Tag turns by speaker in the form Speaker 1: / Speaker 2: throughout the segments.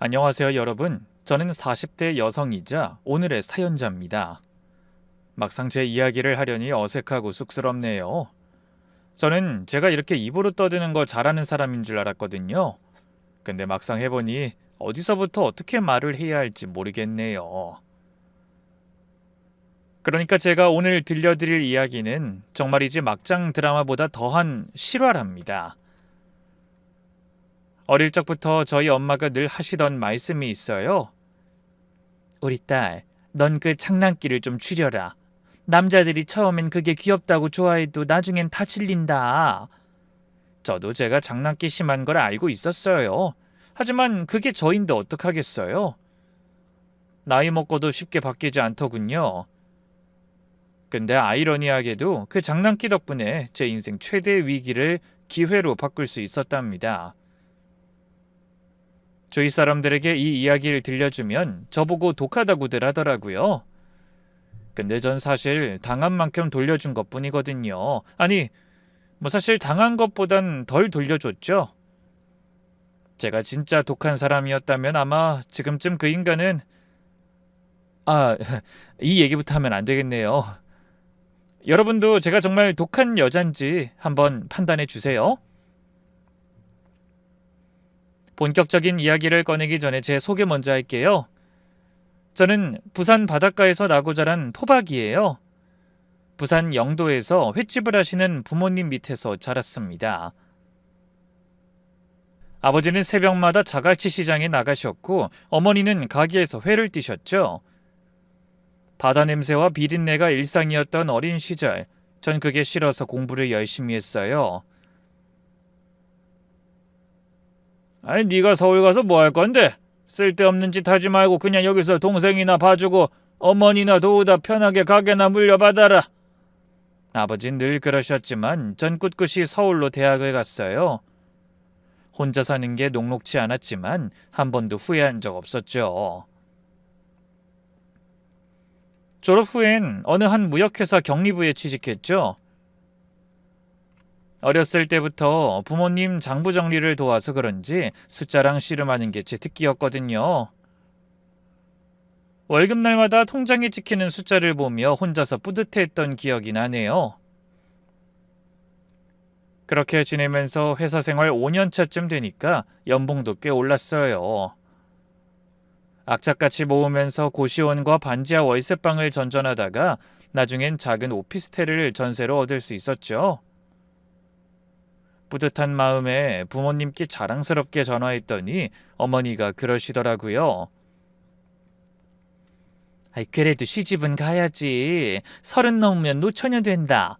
Speaker 1: 안녕하세요, 여러분. 저는 40대 여성이자 오늘의 사연자입니다. 막상 제 이야기를 하려니 어색하고 쑥스럽네요. 저는 제가 이렇게 입으로 떠드는 거 잘하는 사람인 줄 알았거든요. 근데 막상 해보니 어디서부터 어떻게 말을 해야 할지 모르겠네요. 그러니까 제가 오늘 들려드릴 이야기는 정말이지 막장 드라마보다 더한 실화랍니다. 어릴 적부터 저희 엄마가 늘 하시던 말씀이 있어요. 우리 딸, 넌 그 장난기를 좀 줄여라. 남자들이 처음엔 그게 귀엽다고 좋아해도 나중엔 다 질린다. 저도 제가 장난기 심한 걸 알고 있었어요. 하지만 그게 저인데 어떡하겠어요? 나이 먹고도 쉽게 바뀌지 않더군요. 근데 아이러니하게도 그 장난기 덕분에 제 인생 최대의 위기를 기회로 바꿀 수 있었답니다. 주위 사람들에게 이 이야기를 들려주면 저보고 독하다고들 하더라고요. 근데 전 사실 당한 만큼 돌려준 것뿐이거든요. 아니, 사실 당한 것보단 덜 돌려줬죠. 제가 진짜 독한 사람이었다면 아마 지금쯤 그 인간은 아, 이 얘기부터 하면 안 되겠네요. 여러분도 제가 정말 독한 여잔지 한번 판단해 주세요. 본격적인 이야기를 꺼내기 전에 제 소개 먼저 할게요. 저는 부산 바닷가에서 나고 자란 토박이에요. 부산 영도에서 횟집을 하시는 부모님 밑에서 자랐습니다. 아버지는 새벽마다 자갈치 시장에 나가셨고 어머니는 가게에서 회를 뛰셨죠. 바다 냄새와 비린내가 일상이었던 어린 시절, 전 그게 싫어서 공부를 열심히 했어요. 아니, 네가 서울 가서 뭐 할 건데? 쓸데없는 짓 하지 말고 그냥 여기서 동생이나 봐주고 어머니나 도우다 편하게 가게나 물려받아라. 아버진 늘 그러셨지만 전 꿋꿋이 서울로 대학을 갔어요. 혼자 사는 게 녹록지 않았지만 한 번도 후회한 적 없었죠. 졸업 후엔 어느 한 무역회사 경리부에 취직했죠. 어렸을 때부터 부모님 장부 정리를 도와서 그런지 숫자랑 씨름하는 게 제 특기였거든요. 월급날마다 통장에 찍히는 숫자를 보며 혼자서 뿌듯해했던 기억이 나네요. 그렇게 지내면서 회사 생활 5년 차쯤 되니까 연봉도 꽤 올랐어요. 악착같이 모으면서 고시원과 반지하 월세방을 전전하다가 나중엔 작은 오피스텔을 전세로 얻을 수 있었죠. 뿌듯한 마음에 부모님께 자랑스럽게 전화했더니 어머니가 그러시더라고요. 아이, 그래도 시집은 가야지. 30 넘으면 노처녀 된다.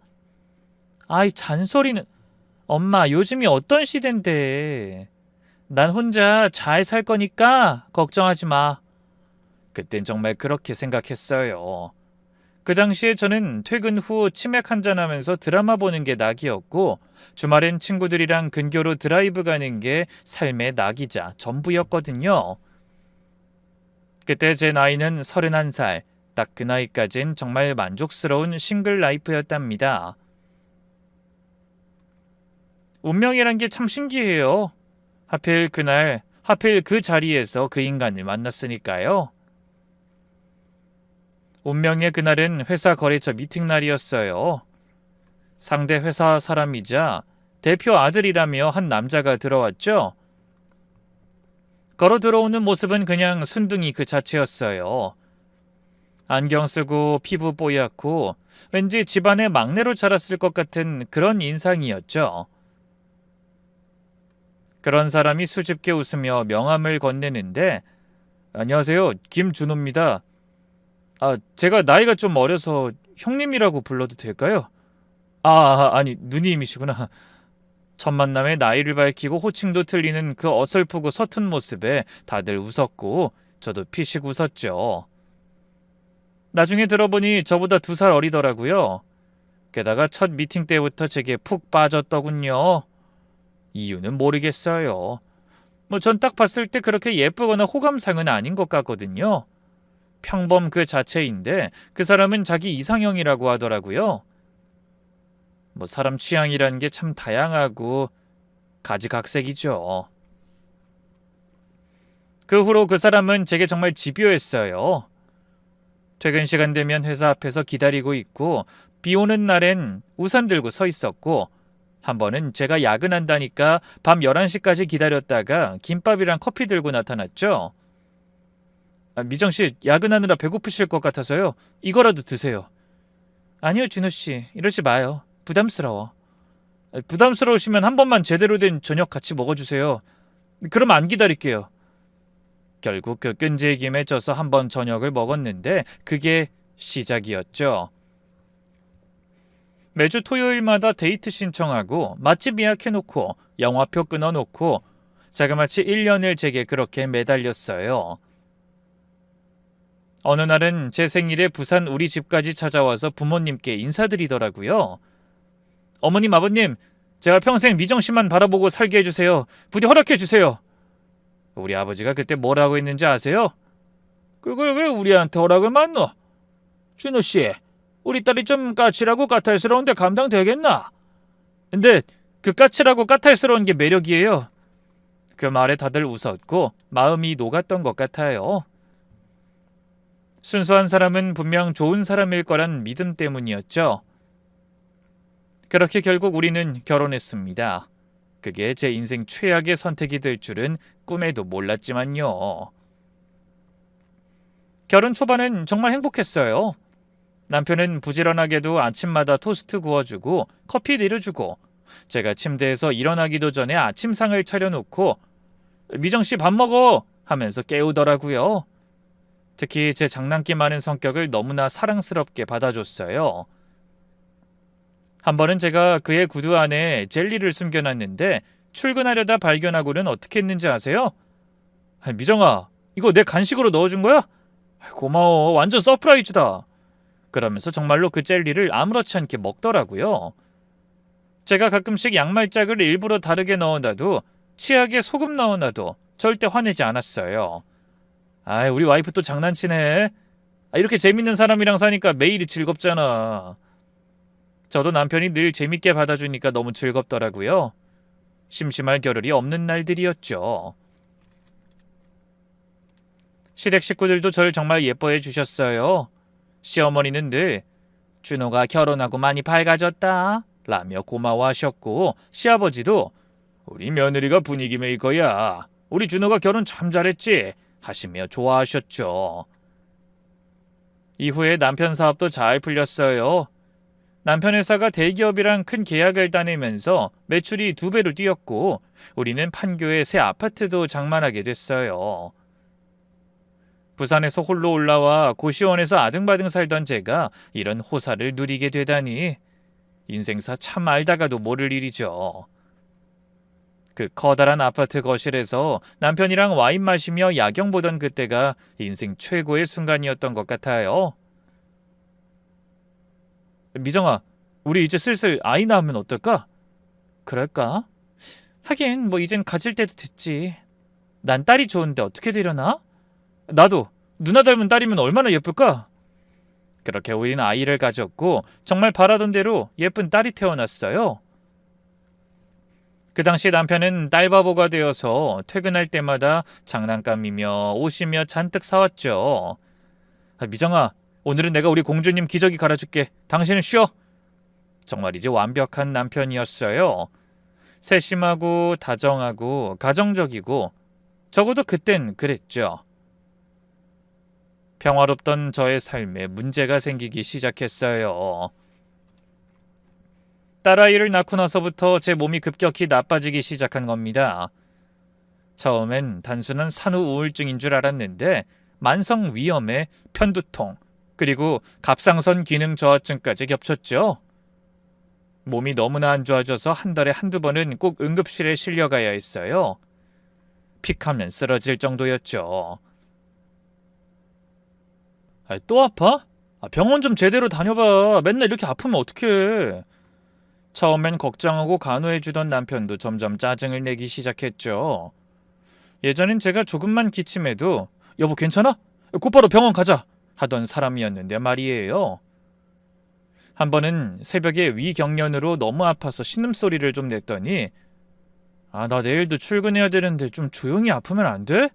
Speaker 1: 아이, 잔소리는. 엄마, 요즘이 어떤 시댄데. 난 혼자 잘 살 거니까 걱정하지 마. 그땐 정말 그렇게 생각했어요. 그 당시에 저는 퇴근 후 치맥 한잔하면서 드라마 보는 게 낙이었고 주말엔 친구들이랑 근교로 드라이브 가는 게 삶의 낙이자 전부였거든요. 그때 제 나이는 31살. 딱 그 나이까진 정말 만족스러운 싱글 라이프였답니다. 운명이란 게 참 신기해요. 하필 그날, 하필 그 자리에서 그 인간을 만났으니까요. 운명의 그날은 회사 거래처 미팅 날이었어요. 상대 회사 사람이자 대표 아들이라며 한 남자가 들어왔죠. 걸어 들어오는 모습은 그냥 순둥이 그 자체였어요. 안경 쓰고 피부 뽀얗고 왠지 집안의 막내로 자랐을 것 같은 그런 인상이었죠. 그런 사람이 수줍게 웃으며 명함을 건네는데 안녕하세요. 김준호입니다. 제가 나이가 좀 어려서 형님이라고 불러도 될까요? 아니, 누님이시구나. 첫 만남에 나이를 밝히고 호칭도 틀리는 그 어설프고 서툰 모습에 다들 웃었고 저도 피식 웃었죠. 나중에 들어보니 저보다 2살 어리더라고요. 게다가 첫 미팅 때부터 제게 푹 빠졌더군요. 이유는 모르겠어요. 전 딱 봤을 때 그렇게 예쁘거나 호감상은 아닌 것 같거든요. 평범 그 자체인데 그 사람은 자기 이상형이라고 하더라고요. 사람 취향이라는 게 참 다양하고 가지각색이죠. 그 후로 그 사람은 제게 정말 집요했어요. 퇴근 시간 되면 회사 앞에서 기다리고 있고 비 오는 날엔 우산 들고 서 있었고 한 번은 제가 야근한다니까 밤 11시까지 기다렸다가 김밥이랑 커피 들고 나타났죠. 미정씨, 야근하느라 배고프실 것 같아서요. 이거라도 드세요. 아니요, 준호씨. 이러지 마요. 부담스러워. 부담스러우시면 한 번만 제대로 된 저녁 같이 먹어주세요. 그럼 안 기다릴게요. 결국 그 끈질김에 져서 한 번 저녁을 먹었는데 그게 시작이었죠. 매주 토요일마다 데이트 신청하고 맛집 예약해놓고 영화표 끊어놓고 자그마치 1년을 제게 그렇게 매달렸어요. 어느 날은 제 생일에 부산 우리 집까지 찾아와서 부모님께 인사드리더라고요. 어머님, 아버님, 제가 평생 미정씨만 바라보고 살게 해주세요. 부디 허락해주세요. 우리 아버지가 그때 뭐라고 했는지 아세요? 그걸 왜 우리한테 허락을 받노? 준호씨, 우리 딸이 좀 까칠하고 까탈스러운데 감당되겠나? 근데 그 까칠하고 까탈스러운 게 매력이에요. 그 말에 다들 웃었고 마음이 녹았던 것 같아요. 순수한 사람은 분명 좋은 사람일 거란 믿음 때문이었죠. 그렇게 결국 우리는 결혼했습니다. 그게 제 인생 최악의 선택이 될 줄은 꿈에도 몰랐지만요. 결혼 초반은 정말 행복했어요. 남편은 부지런하게도 아침마다 토스트 구워주고 커피 내려주고 제가 침대에서 일어나기도 전에 아침상을 차려놓고 미정씨 밥 먹어 하면서 깨우더라고요. 특히 제 장난기 많은 성격을 너무나 사랑스럽게 받아줬어요. 한 번은 제가 그의 구두 안에 젤리를 숨겨놨는데 출근하려다 발견하고는 어떻게 했는지 아세요? 미정아, 이거 내 간식으로 넣어준 거야? 고마워, 완전 서프라이즈다. 그러면서 정말로 그 젤리를 아무렇지 않게 먹더라고요. 제가 가끔씩 양말짝을 일부러 다르게 넣어놔도 치약에 소금 넣어놔도 절대 화내지 않았어요. 우리 와이프 또 장난치네. 이렇게 재밌는 사람이랑 사니까 매일이 즐겁잖아. 저도 남편이 늘 재밌게 받아주니까 너무 즐겁더라고요. 심심할 겨를이 없는 날들이었죠. 시댁 식구들도 절 정말 예뻐해 주셨어요. 시어머니는 늘 준호가 결혼하고 많이 밝아졌다 라며 고마워하셨고 시아버지도 우리 며느리가 분위기 메이커야. 우리 준호가 결혼 참 잘했지 하시며 좋아하셨죠. 이후에 남편 사업도 잘 풀렸어요. 남편 회사가 대기업이랑 큰 계약을 따내면서 매출이 2배로 뛰었고 우리는 판교에 새 아파트도 장만하게 됐어요. 부산에서 홀로 올라와 고시원에서 아등바등 살던 제가 이런 호사를 누리게 되다니 인생사 참 알다가도 모를 일이죠. 그 커다란 아파트 거실에서 남편이랑 와인 마시며 야경 보던 그때가 인생 최고의 순간이었던 것 같아요. 미정아, 우리 이제 슬슬 아이 낳으면 어떨까? 그럴까? 하긴 뭐 이젠 가질 때도 됐지. 난 딸이 좋은데 어떻게 되려나? 나도 누나 닮은 딸이면 얼마나 예쁠까? 그렇게 우리는 아이를 가졌고 정말 바라던 대로 예쁜 딸이 태어났어요. 그 당시 남편은 딸바보가 되어서 퇴근할 때마다 장난감이며 옷이며 잔뜩 사왔죠. 미정아, 오늘은 내가 우리 공주님 기저귀 갈아줄게. 당신은 쉬어. 정말 이제 완벽한 남편이었어요. 세심하고 다정하고 가정적이고 적어도 그땐 그랬죠. 평화롭던 저의 삶에 문제가 생기기 시작했어요. 딸아이를 낳고 나서부터 제 몸이 급격히 나빠지기 시작한 겁니다. 처음엔 단순한 산후 우울증인 줄 알았는데 만성 위염에 편두통 그리고 갑상선 기능 저하증까지 겹쳤죠. 몸이 너무나 안 좋아져서 한 달에 한두 번은 꼭 응급실에 실려가야 했어요. 픽하면 쓰러질 정도였죠. 또 아파? 병원 좀 제대로 다녀봐. 맨날 이렇게 아프면 어떡해. 처음엔 걱정하고 간호해주던 남편도 점점 짜증을 내기 시작했죠. 예전엔 제가 조금만 기침해도 여보 괜찮아? 곧바로 병원 가자 하던 사람이었는데 말이에요. 한 번은 새벽에 위경련으로 너무 아파서 신음소리를 좀 냈더니 나 내일도 출근해야 되는데 좀 조용히 아프면 안 돼?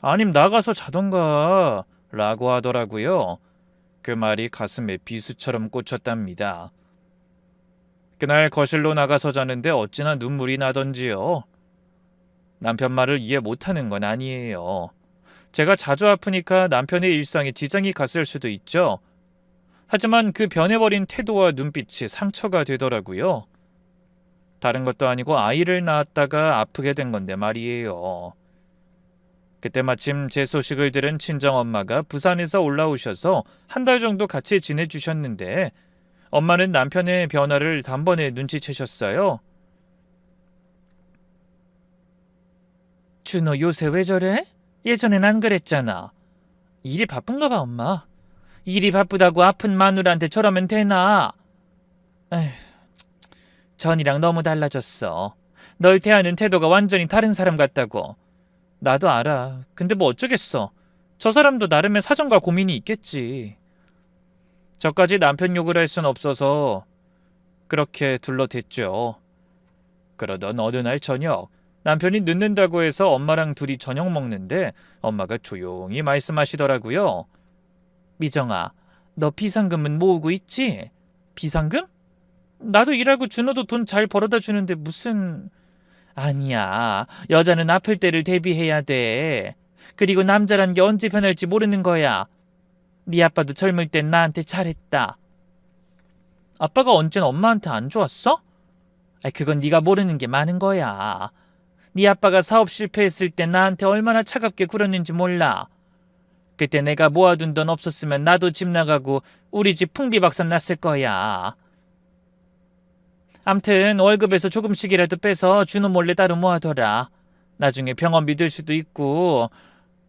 Speaker 1: 아님 나가서 자던가 라고 하더라고요. 그 말이 가슴에 비수처럼 꽂혔답니다. 그날 거실로 나가서 자는데 어찌나 눈물이 나던지요. 남편 말을 이해 못하는 건 아니에요. 제가 자주 아프니까 남편의 일상에 지장이 갔을 수도 있죠. 하지만 그 변해버린 태도와 눈빛이 상처가 되더라고요. 다른 것도 아니고 아이를 낳았다가 아프게 된 건데 말이에요. 그때 마침 제 소식을 들은 친정엄마가 부산에서 올라오셔서 한 달 정도 같이 지내주셨는데 엄마는 남편의 변화를 단번에 눈치채셨어요. 준호 요새 왜 저래? 예전엔 안 그랬잖아. 일이 바쁜가 봐, 엄마. 일이 바쁘다고 아픈 마누라한테 저러면 되나? 에휴, 전이랑 너무 달라졌어. 널 대하는 태도가 완전히 다른 사람 같다고. 나도 알아. 근데 뭐 어쩌겠어. 저 사람도 나름의 사정과 고민이 있겠지. 저까지 남편 욕을 할 순 없어서 그렇게 둘러댔죠. 그러던 어느 날 저녁, 남편이 늦는다고 해서 엄마랑 둘이 저녁 먹는데 엄마가 조용히 말씀하시더라고요. 미정아, 너 비상금은 모으고 있지? 비상금? 나도 일하고 준호도 돈 잘 벌어다 주는데 무슨... 아니야. 여자는 아플 때를 대비해야 돼. 그리고 남자란 게 언제 변할지 모르는 거야. 네 아빠도 젊을 땐 나한테 잘했다. 아빠가 언젠 엄마한테 안 좋았어? 그건 네가 모르는 게 많은 거야. 네 아빠가 사업 실패했을 때 나한테 얼마나 차갑게 굴었는지 몰라. 그때 내가 모아둔 돈 없었으면 나도 집 나가고 우리 집 풍비박산 났을 거야. 암튼 월급에서 조금씩이라도 빼서 준호 몰래 따로 모아둬라. 나중에 병원비 들 수도 있고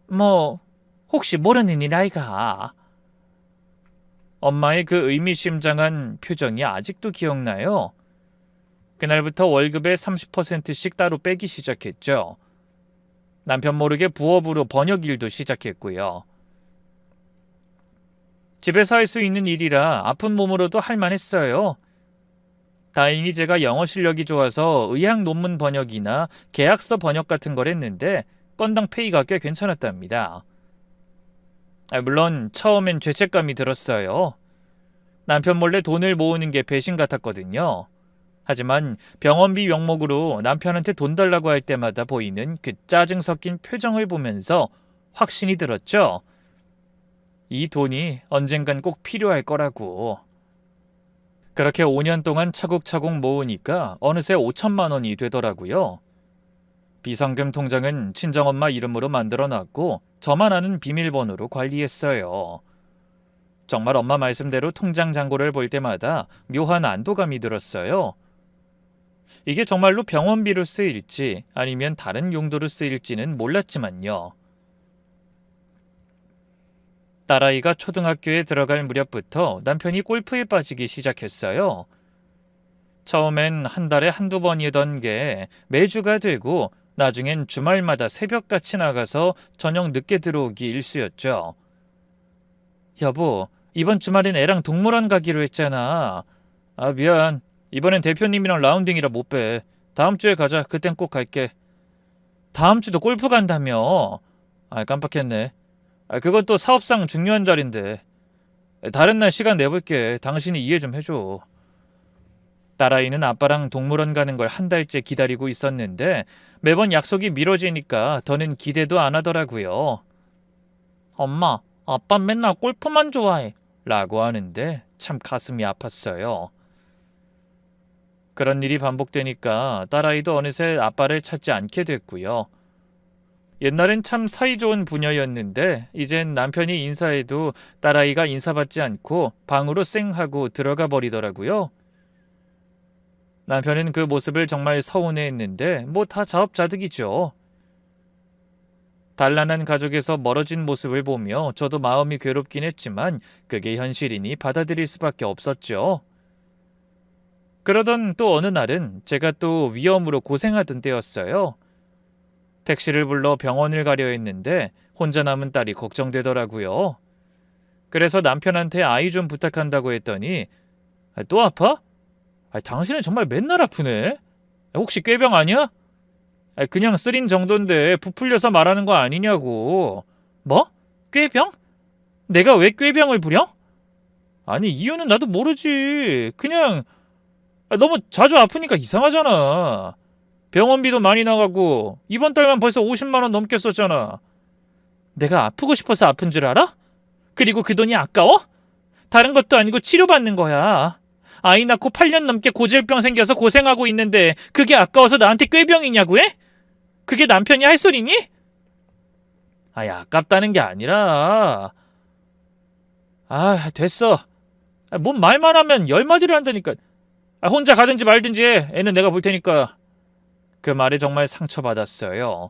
Speaker 1: 뭐 혹시 모르는 일 아이가. 엄마의 그 의미심장한 표정이 아직도 기억나요. 그날부터 월급의 30%씩 따로 빼기 시작했죠. 남편 모르게 부업으로 번역 일도 시작했고요. 집에서 할 수 있는 일이라 아픈 몸으로도 할 만했어요. 다행히 제가 영어 실력이 좋아서 의학 논문 번역이나 계약서 번역 같은 걸 했는데 건당 페이가 꽤 괜찮았답니다. 물론 처음엔 죄책감이 들었어요. 남편 몰래 돈을 모으는 게 배신 같았거든요. 하지만 병원비 명목으로 남편한테 돈 달라고 할 때마다 보이는 그 짜증 섞인 표정을 보면서 확신이 들었죠. 이 돈이 언젠간 꼭 필요할 거라고. 그렇게 5년 동안 차곡차곡 모으니까 어느새 5천만 원이 되더라고요. 비상금 통장은 친정엄마 이름으로 만들어놨고 저만 아는 비밀번호로 관리했어요. 정말 엄마 말씀대로 통장 잔고를 볼 때마다 묘한 안도감이 들었어요. 이게 정말로 병원비로 쓰일지 아니면 다른 용도로 쓰일지는 몰랐지만요. 딸아이가 초등학교에 들어갈 무렵부터 남편이 골프에 빠지기 시작했어요. 처음엔 한 달에 한두 번이던 게 매주가 되고 나중엔 주말마다 새벽같이 나가서 저녁 늦게 들어오기 일쑤였죠. 여보, 이번 주말엔 애랑 동물원 가기로 했잖아. 미안. 이번엔 대표님이랑 라운딩이라 못 빼. 다음 주에 가자. 그땐 꼭 갈게. 다음 주도 골프 간다며. 깜빡했네. 그건 또 사업상 중요한 자리인데. 다른 날 시간 내볼게. 당신이 이해 좀 해줘. 딸아이는 아빠랑 동물원 가는 걸 한 달째 기다리고 있었는데 매번 약속이 미뤄지니까 더는 기대도 안 하더라고요. 엄마, 아빠 맨날 골프만 좋아해. 라고 하는데 참 가슴이 아팠어요. 그런 일이 반복되니까 딸아이도 어느새 아빠를 찾지 않게 됐고요. 옛날엔 참 사이좋은 부녀였는데 이젠 남편이 인사해도 딸아이가 인사받지 않고 방으로 쌩 하고 들어가 버리더라고요. 남편은 그 모습을 정말 서운해했는데 뭐 다 자업자득이죠. 단란한 가족에서 멀어진 모습을 보며 저도 마음이 괴롭긴 했지만 그게 현실이니 받아들일 수밖에 없었죠. 그러던 또 어느 날은 제가 또 위염으로 고생하던 때였어요. 택시를 불러 병원을 가려 했는데 혼자 남은 딸이 걱정되더라고요. 그래서 남편한테 아이 좀 부탁한다고 했더니 또 아파? 당신은 정말 맨날 아프네. 혹시 꾀병 아니야? 그냥 쓰린 정도인데 부풀려서 말하는 거 아니냐고. 뭐? 꾀병? 내가 왜 꾀병을 부려? 아니 이유는 나도 모르지. 그냥 너무 자주 아프니까 이상하잖아. 병원비도 많이 나가고 이번 달만 벌써 50만 원 넘게 썼잖아. 내가 아프고 싶어서 아픈 줄 알아? 그리고 그 돈이 아까워? 다른 것도 아니고 치료받는 거야. 아이 낳고 8년 넘게 고질병 생겨서 고생하고 있는데 그게 아까워서 나한테 꾀병이냐고 해? 그게 남편이 할 소리니? 아니 아깝다는 게 아니라 됐어. 뭔 말만 하면 10마디를 한다니까. 혼자 가든지 말든지 해. 애는 내가 볼 테니까. 그 말에 정말 상처받았어요.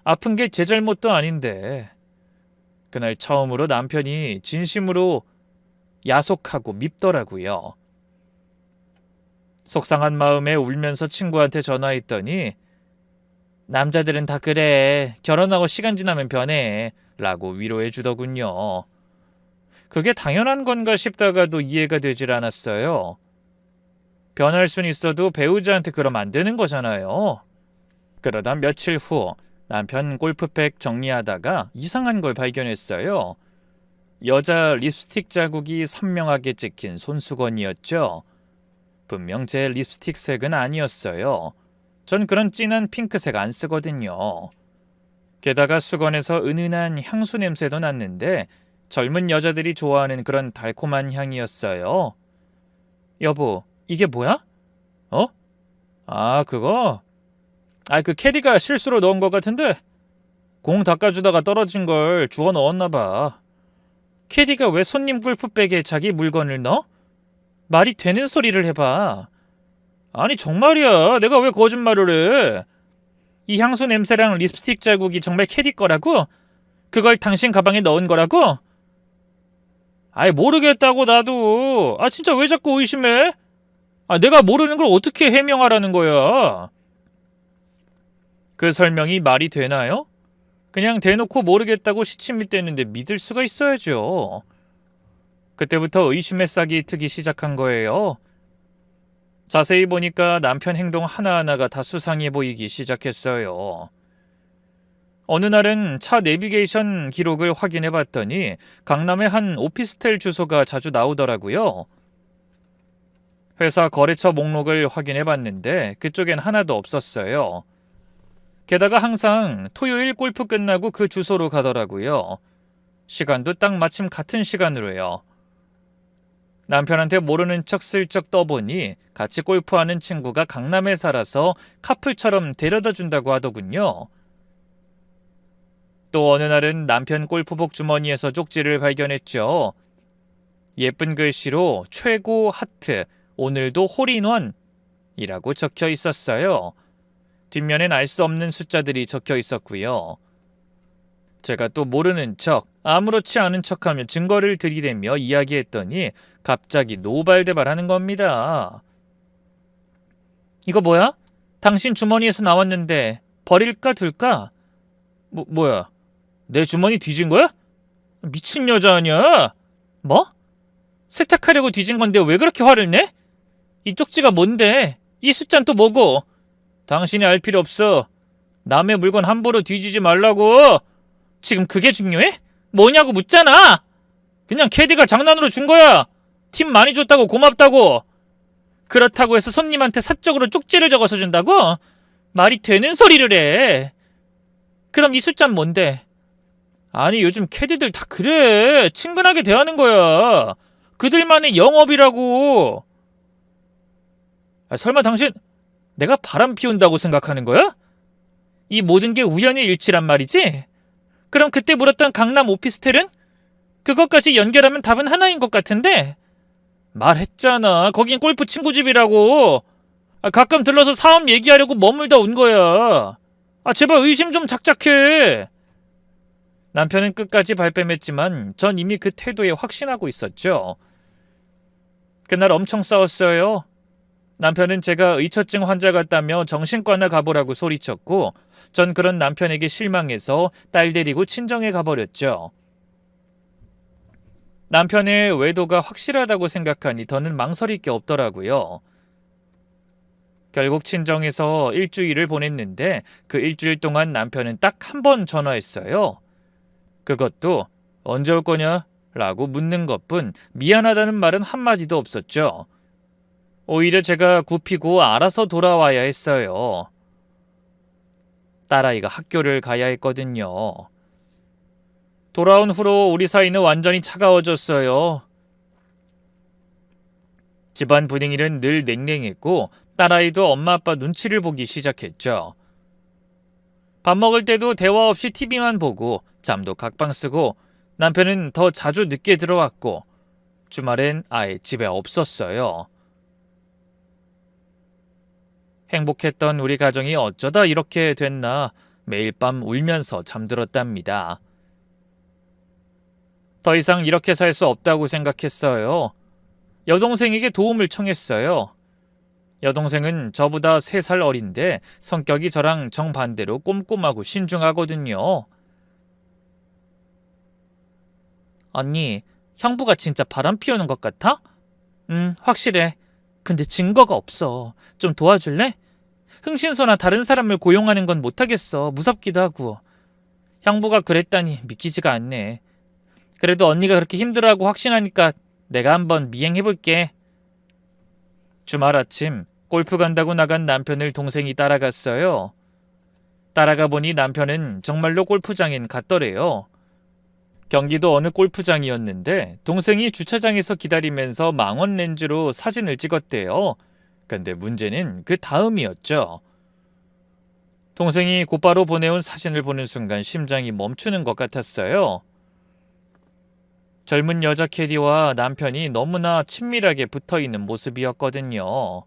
Speaker 1: 아픈 게 제 잘못도 아닌데. 그날 처음으로 남편이 진심으로 야속하고 밉더라고요. 속상한 마음에 울면서 친구한테 전화했더니 남자들은 다 그래. 결혼하고 시간 지나면 변해. 라고 위로해 주더군요. 그게 당연한 건가 싶다가도 이해가 되질 않았어요. 변할 순 있어도 배우자한테 그러면 안 되는 거잖아요. 그러다 며칠 후 남편 골프백 정리하다가 이상한 걸 발견했어요. 여자 립스틱 자국이 선명하게 찍힌 손수건이었죠. 분명 제 립스틱 색은 아니었어요. 전 그런 진한 핑크색 안 쓰거든요. 게다가 수건에서 은은한 향수 냄새도 났는데 젊은 여자들이 좋아하는 그런 달콤한 향이었어요. 여보, 이게 뭐야? 어? 그거? 그 캐디가 실수로 넣은 것 같은데 공 닦아주다가 떨어진 걸 주워 넣었나 봐. 캐디가 왜 손님 골프백에 자기 물건을 넣어? 말이 되는 소리를 해봐. 아니 정말이야. 내가 왜 거짓말을 해? 이 향수 냄새랑 립스틱 자국이 정말 캐디 거라고? 그걸 당신 가방에 넣은 거라고? 모르겠다고 나도. 진짜 왜 자꾸 의심해? 내가 모르는 걸 어떻게 해명하라는 거야? 그 설명이 말이 되나요? 그냥 대놓고 모르겠다고 시침밑대는데 믿을 수가 있어야죠. 그때부터 의심의 싹이 트기 시작한 거예요. 자세히 보니까 남편 행동 하나하나가 다 수상해 보이기 시작했어요. 어느 날은 차 내비게이션 기록을 확인해 봤더니 강남의 한 오피스텔 주소가 자주 나오더라고요. 회사 거래처 목록을 확인해 봤는데 그쪽엔 하나도 없었어요. 게다가 항상 토요일 골프 끝나고 그 주소로 가더라고요. 시간도 딱 마침 같은 시간으로요. 남편한테 모르는 척 슬쩍 떠보니 같이 골프하는 친구가 강남에 살아서 카풀처럼 데려다 준다고 하더군요. 또 어느 날은 남편 골프복 주머니에서 쪽지를 발견했죠. 예쁜 글씨로 최고 하트, 오늘도 홀인원이라고 적혀 있었어요. 뒷면엔 알 수 없는 숫자들이 적혀 있었고요. 제가 또 모르는 척, 아무렇지 않은 척하며 증거를 들이대며 이야기했더니 갑자기 노발대발하는 겁니다. 이거 뭐야? 당신 주머니에서 나왔는데 버릴까 둘까? 뭐야? 내 주머니 뒤진 거야? 미친 여자 아니야? 뭐? 세탁하려고 뒤진 건데 왜 그렇게 화를 내? 이 쪽지가 뭔데? 이 숫자는 또 뭐고? 당신이 알 필요 없어. 남의 물건 함부로 뒤지지 말라고. 지금 그게 중요해? 뭐냐고 묻잖아. 그냥 캐디가 장난으로 준 거야. 팁 많이 줬다고 고맙다고. 그렇다고 해서 손님한테 사적으로 쪽지를 적어서 준다고? 말이 되는 소리를 해. 그럼 이 숫자는 뭔데? 아니 요즘 캐디들 다 그래. 친근하게 대하는 거야. 그들만의 영업이라고. 설마 당신 내가 바람 피운다고 생각하는 거야? 이 모든 게 우연의 일치란 말이지? 그럼 그때 물었던 강남 오피스텔은? 그것까지 연결하면 답은 하나인 것 같은데? 말했잖아. 거긴 골프 친구 집이라고. 가끔 들러서 사업 얘기하려고 머물다 온 거야. 제발 의심 좀 작작해. 남편은 끝까지 발뺌했지만 전 이미 그 태도에 확신하고 있었죠. 그날 엄청 싸웠어요. 남편은 제가 의처증 환자 같다며 정신과나 가보라고 소리쳤고 전 그런 남편에게 실망해서 딸 데리고 친정에 가버렸죠. 남편의 외도가 확실하다고 생각하니 더는 망설일 게 없더라고요. 결국 친정에서 일주일을 보냈는데 그 일주일 동안 남편은 딱 한 번 전화했어요. 그것도 언제 올 거냐? 라고 묻는 것뿐 미안하다는 말은 한마디도 없었죠. 오히려 제가 굽히고 알아서 돌아와야 했어요. 딸아이가 학교를 가야 했거든요. 돌아온 후로 우리 사이는 완전히 차가워졌어요. 집안 분위기는 늘 냉랭했고 딸아이도 엄마 아빠 눈치를 보기 시작했죠. 밥 먹을 때도 대화 없이 TV만 보고 잠도 각방 쓰고 남편은 더 자주 늦게 들어왔고 주말엔 아예 집에 없었어요. 행복했던 우리 가정이 어쩌다 이렇게 됐나 매일 밤 울면서 잠들었답니다. 더 이상 이렇게 살 수 없다고 생각했어요. 여동생에게 도움을 청했어요. 여동생은 저보다 3살 어린데 성격이 저랑 정반대로 꼼꼼하고 신중하거든요. 언니, 형부가 진짜 바람 피우는 것 같아? 확실해. 근데 증거가 없어. 좀 도와줄래? 흥신소나 다른 사람을 고용하는 건 못하겠어. 무섭기도 하고. 형부가 그랬다니 믿기지가 않네. 그래도 언니가 그렇게 힘들어하고 확신하니까 내가 한번 미행해볼게. 주말 아침 골프 간다고 나간 남편을 동생이 따라갔어요. 따라가 보니 남편은 정말로 골프장엔 갔더래요. 경기도 어느 골프장이었는데 동생이 주차장에서 기다리면서 망원 렌즈로 사진을 찍었대요. 근데 문제는 그 다음이었죠. 동생이 곧바로 보내온 사진을 보는 순간 심장이 멈추는 것 같았어요. 젊은 여자 캐디와 남편이 너무나 친밀하게 붙어있는 모습이었거든요.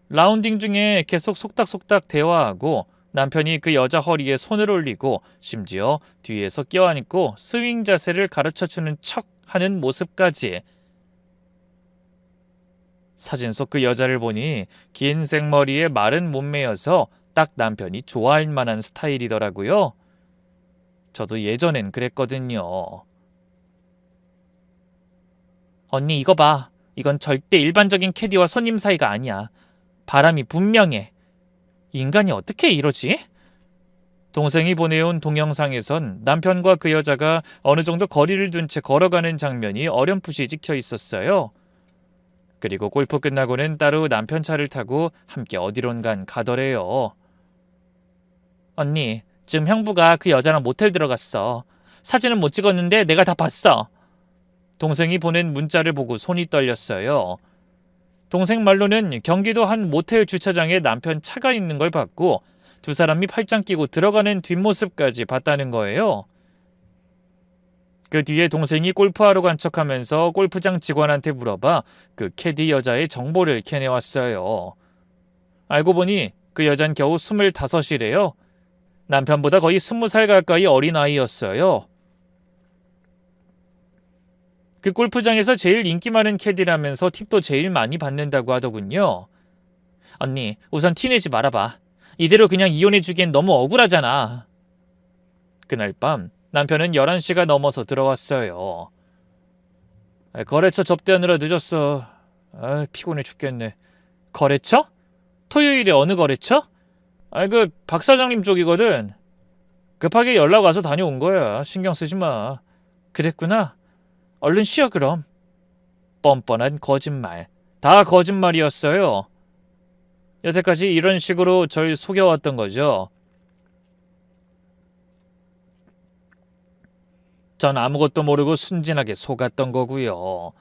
Speaker 1: 라운딩 중에 계속 속닥속닥 대화하고 남편이 그 여자 허리에 손을 올리고 심지어 뒤에서 껴안고 스윙 자세를 가르쳐주는 척 하는 모습까지. 사진 속 그 여자를 보니 긴 생머리에 마른 몸매여서 딱 남편이 좋아할 만한 스타일이더라고요. 저도 예전엔 그랬거든요. 언니 이거 봐. 이건 절대 일반적인 캐디와 손님 사이가 아니야. 바람이 분명해. 인간이 어떻게 이러지? 동생이 보내온 동영상에선 남편과 그 여자가 어느 정도 거리를 둔 채 걸어가는 장면이 어렴풋이 찍혀 있었어요. 그리고 골프 끝나고는 따로 남편 차를 타고 함께 어디론간 가더래요. 언니, 지금 형부가 그 여자랑 모텔 들어갔어. 사진은 못 찍었는데 내가 다 봤어. 동생이 보낸 문자를 보고 손이 떨렸어요. 동생 말로는 경기도 한 모텔 주차장에 남편 차가 있는 걸 봤고 두 사람이 팔짱 끼고 들어가는 뒷모습까지 봤다는 거예요. 그 뒤에 동생이 골프하러 간 척하면서 골프장 직원한테 물어봐 그 캐디 여자의 정보를 캐내왔어요. 알고 보니 그 여잔 겨우 25이래요. 남편보다 거의 20살 가까이 어린 아이였어요. 그 골프장에서 제일 인기 많은 캐디라면서 팁도 제일 많이 받는다고 하더군요. 언니, 우선 티내지 말아봐. 이대로 그냥 이혼해주기엔 너무 억울하잖아. 그날 밤 남편은 11시가 넘어서 들어왔어요. 거래처 접대하느라 늦었어. 피곤해 죽겠네. 거래처? 토요일에 어느 거래처? 박 사장님 쪽이거든. 급하게 연락 와서 다녀온 거야. 신경 쓰지 마. 그랬구나. 얼른 쉬어 그럼. 뻔뻔한 거짓말. 다 거짓말이었어요. 여태까지 이런 식으로 절 속여왔던 거죠. 전 아무것도 모르고 순진하게 속았던 거고요.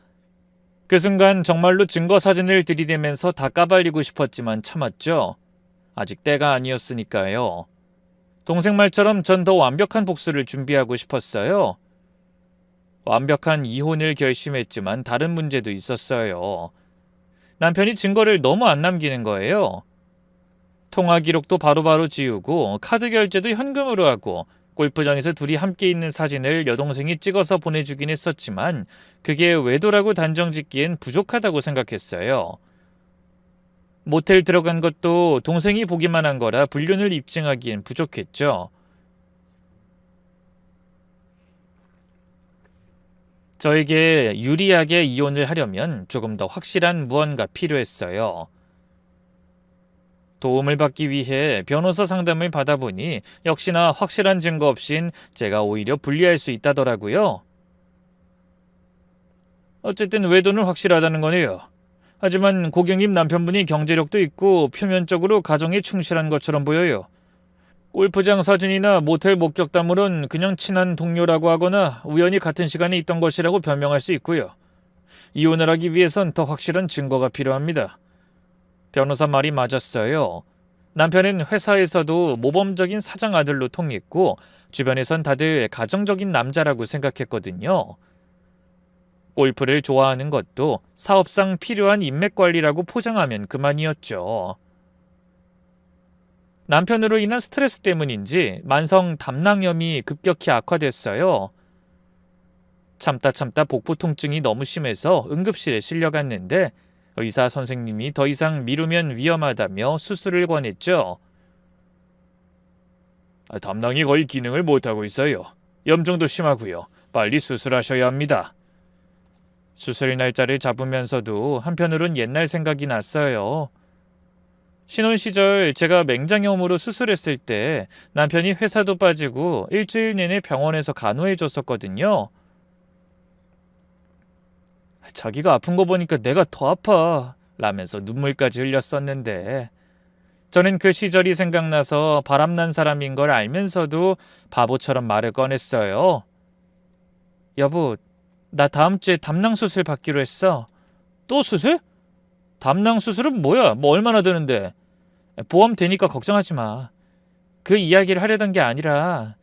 Speaker 1: 그 순간 정말로 증거 사진을 들이대면서 다 까발리고 싶었지만 참았죠. 아직 때가 아니었으니까요. 동생 말처럼 전 더 완벽한 복수를 준비하고 싶었어요. 완벽한 이혼을 결심했지만 다른 문제도 있었어요. 남편이 증거를 너무 안 남기는 거예요. 통화 기록도 바로바로 지우고 카드 결제도 현금으로 하고 골프장에서 둘이 함께 있는 사진을 여동생이 찍어서 보내주긴 했었지만 그게 외도라고 단정짓기엔 부족하다고 생각했어요. 모텔 들어간 것도 동생이 보기만 한 거라 불륜을 입증하기엔 부족했죠. 저에게 유리하게 이혼을 하려면 조금 더 확실한 무언가 필요했어요. 도움을 받기 위해 변호사 상담을 받아보니 역시나 확실한 증거 없인 제가 오히려 불리할 수 있다더라고요. 어쨌든 외도는 확실하다는 거네요. 하지만 고객님 남편분이 경제력도 있고 표면적으로 가정에 충실한 것처럼 보여요. 골프장 사진이나 모텔 목격담으론 그냥 친한 동료라고 하거나 우연히 같은 시간에 있던 것이라고 변명할 수 있고요. 이혼을 하기 위해선 더 확실한 증거가 필요합니다. 변호사 말이 맞았어요. 남편은 회사에서도 모범적인 사장 아들로 통했고 주변에선 다들 가정적인 남자라고 생각했거든요. 골프를 좋아하는 것도 사업상 필요한 인맥 관리라고 포장하면 그만이었죠. 남편으로 인한 스트레스 때문인지 만성 담낭염이 급격히 악화됐어요. 참다 복부 통증이 너무 심해서 응급실에 실려갔는데 의사 선생님이 더 이상 미루면 위험하다며 수술을 권했죠. 담낭이 거의 기능을 못하고 있어요. 염증도 심하고요. 빨리 수술하셔야 합니다. 수술 날짜를 잡으면서도 한편으론 옛날 생각이 났어요. 신혼 시절 제가 맹장염으로 수술했을 때 남편이 회사도 빠지고 일주일 내내 병원에서 간호해줬었거든요. 자기가 아픈 거 보니까 내가 더 아파 라면서 눈물까지 흘렸었는데 저는 그 시절이 생각나서 바람난 사람인 걸 알면서도 바보처럼 말을 꺼냈어요. 여보, 나 다음 주에 담낭 수술 받기로 했어. 또 수술? 담낭 수술은 뭐야? 뭐 얼마나 드는데? 보험 되니까 걱정하지 마. 그 이야기를 하려던 게 아니라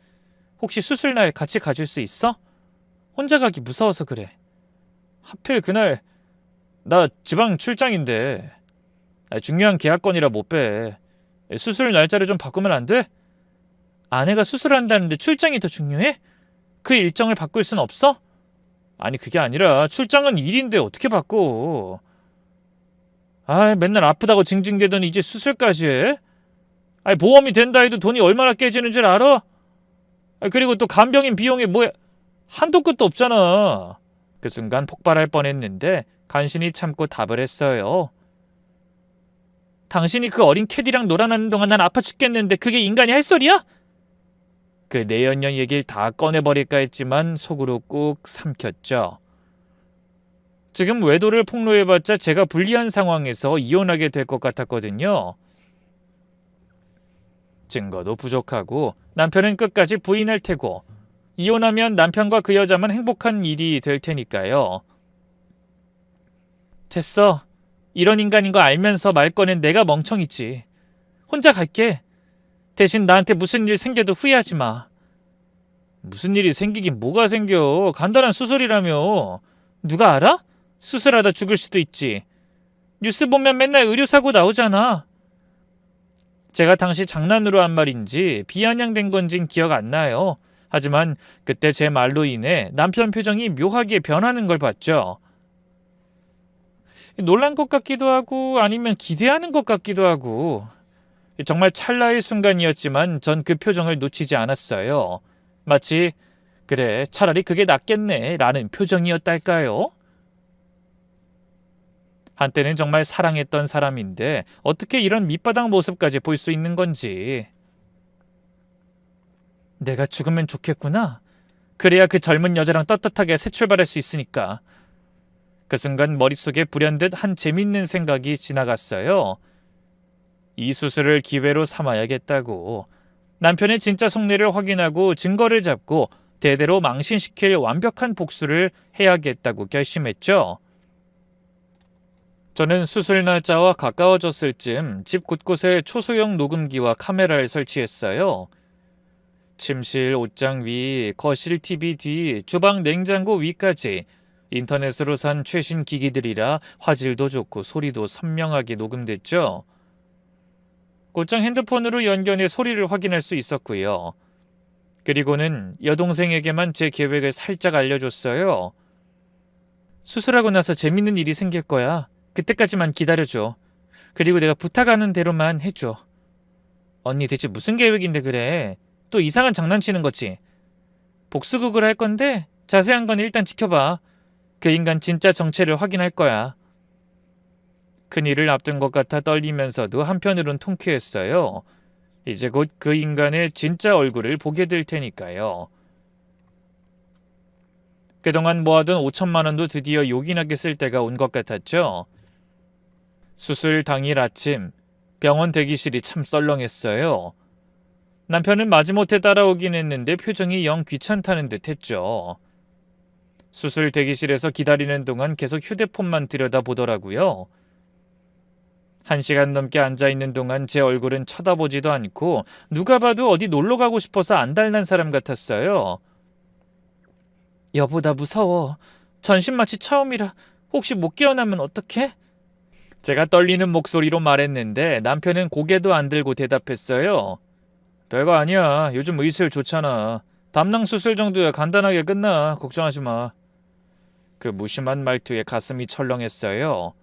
Speaker 1: 혹시 수술날 같이 가줄 수 있어? 혼자 가기 무서워서 그래. 하필 그날 나 지방 출장인데 중요한 계약건이라 못 빼. 수술 날짜를 좀 바꾸면 안 돼? 아내가 수술한다는데 출장이 더 중요해? 그 일정을 바꿀 순 없어? 아니 그게 아니라 출장은 일인데 어떻게 바꿔. 맨날 아프다고 징징대더니 이제 수술까지 해? 보험이 된다 해도 돈이 얼마나 깨지는 줄 알아? 그리고 또 간병인 비용이 뭐야 한도 끝도 없잖아. 그 순간 폭발할 뻔했는데 간신히 참고 답을 했어요. 당신이 그 어린 캐디랑 놀아나는 동안 난 아파 죽겠는데 그게 인간이 할 소리야? 그 내연녀 얘기를 다 꺼내버릴까 했지만 속으로 꾹 삼켰죠. 지금 외도를 폭로해봤자 제가 불리한 상황에서 이혼하게 될 것 같았거든요. 증거도 부족하고 남편은 끝까지 부인할 테고 이혼하면 남편과 그 여자만 행복한 일이 될 테니까요. 됐어. 이런 인간인 거 알면서 말 꺼낸 내가 멍청이지. 혼자 갈게. 대신 나한테 무슨 일 생겨도 후회하지 마. 무슨 일이 생기긴 뭐가 생겨. 간단한 수술이라며. 누가 알아? 수술하다 죽을 수도 있지. 뉴스 보면 맨날 의료사고 나오잖아. 제가 당시 장난으로 한 말인지 비아냥된 건진 기억 안 나요. 하지만 그때 제 말로 인해 남편 표정이 묘하게 변하는 걸 봤죠. 놀란 것 같기도 하고 아니면 기대하는 것 같기도 하고 정말 찰나의 순간이었지만 전 그 표정을 놓치지 않았어요. 마치 그래 차라리 그게 낫겠네 라는 표정이었달까요? 한때는 정말 사랑했던 사람인데 어떻게 이런 밑바닥 모습까지 볼 수 있는 건지. 내가 죽으면 좋겠구나. 그래야 그 젊은 여자랑 떳떳하게 새 출발할 수 있으니까. 그 순간 머릿속에 불현듯 한 재밌는 생각이 지나갔어요. 이 수술을 기회로 삼아야겠다고. 남편의 진짜 속내를 확인하고 증거를 잡고 대대로 망신시킬 완벽한 복수를 해야겠다고 결심했죠. 저는 수술 날짜와 가까워졌을 즈음 집 곳곳에 초소형 녹음기와 카메라를 설치했어요. 침실, 옷장 위, 거실 TV 뒤, 주방 냉장고 위까지 인터넷으로 산 최신 기기들이라 화질도 좋고 소리도 선명하게 녹음됐죠. 곧장 핸드폰으로 연결해 소리를 확인할 수 있었고요. 그리고는 여동생에게만 제 계획을 살짝 알려줬어요. 수술하고 나서 재밌는 일이 생길 거야. 그때까지만 기다려줘. 그리고 내가 부탁하는 대로만 해줘. 언니 대체 무슨 계획인데 그래? 또 이상한 장난치는 거지? 복수극을 할 건데 자세한 건 일단 지켜봐. 그 인간 진짜 정체를 확인할 거야. 큰일을 앞둔 것 같아 떨리면서도 한편으론 통쾌했어요. 이제 곧 그 인간의 진짜 얼굴을 보게 될 테니까요. 그동안 모아둔 5천만 원도 드디어 요긴하게 쓸 때가 온 것 같았죠. 수술 당일 아침, 병원 대기실이 참 썰렁했어요. 남편은 마지못해 따라오긴 했는데 표정이 영 귀찮다는 듯 했죠. 수술 대기실에서 기다리는 동안 계속 휴대폰만 들여다보더라고요. 1시간 넘게 앉아있는 동안 제 얼굴은 쳐다보지도 않고 누가 봐도 어디 놀러 가고 싶어서 안달난 사람 같았어요. 여보, 나 무서워. 전신 마취 처음이라 혹시 못 깨어나면 어떡해? 제가 떨리는 목소리로 말했는데 남편은 고개도 안 들고 대답했어요. 별거 아니야. 요즘 의술 좋잖아. 담낭 수술 정도야 간단하게 끝나. 걱정하지 마. 그 무심한 말투에 가슴이 철렁했어요.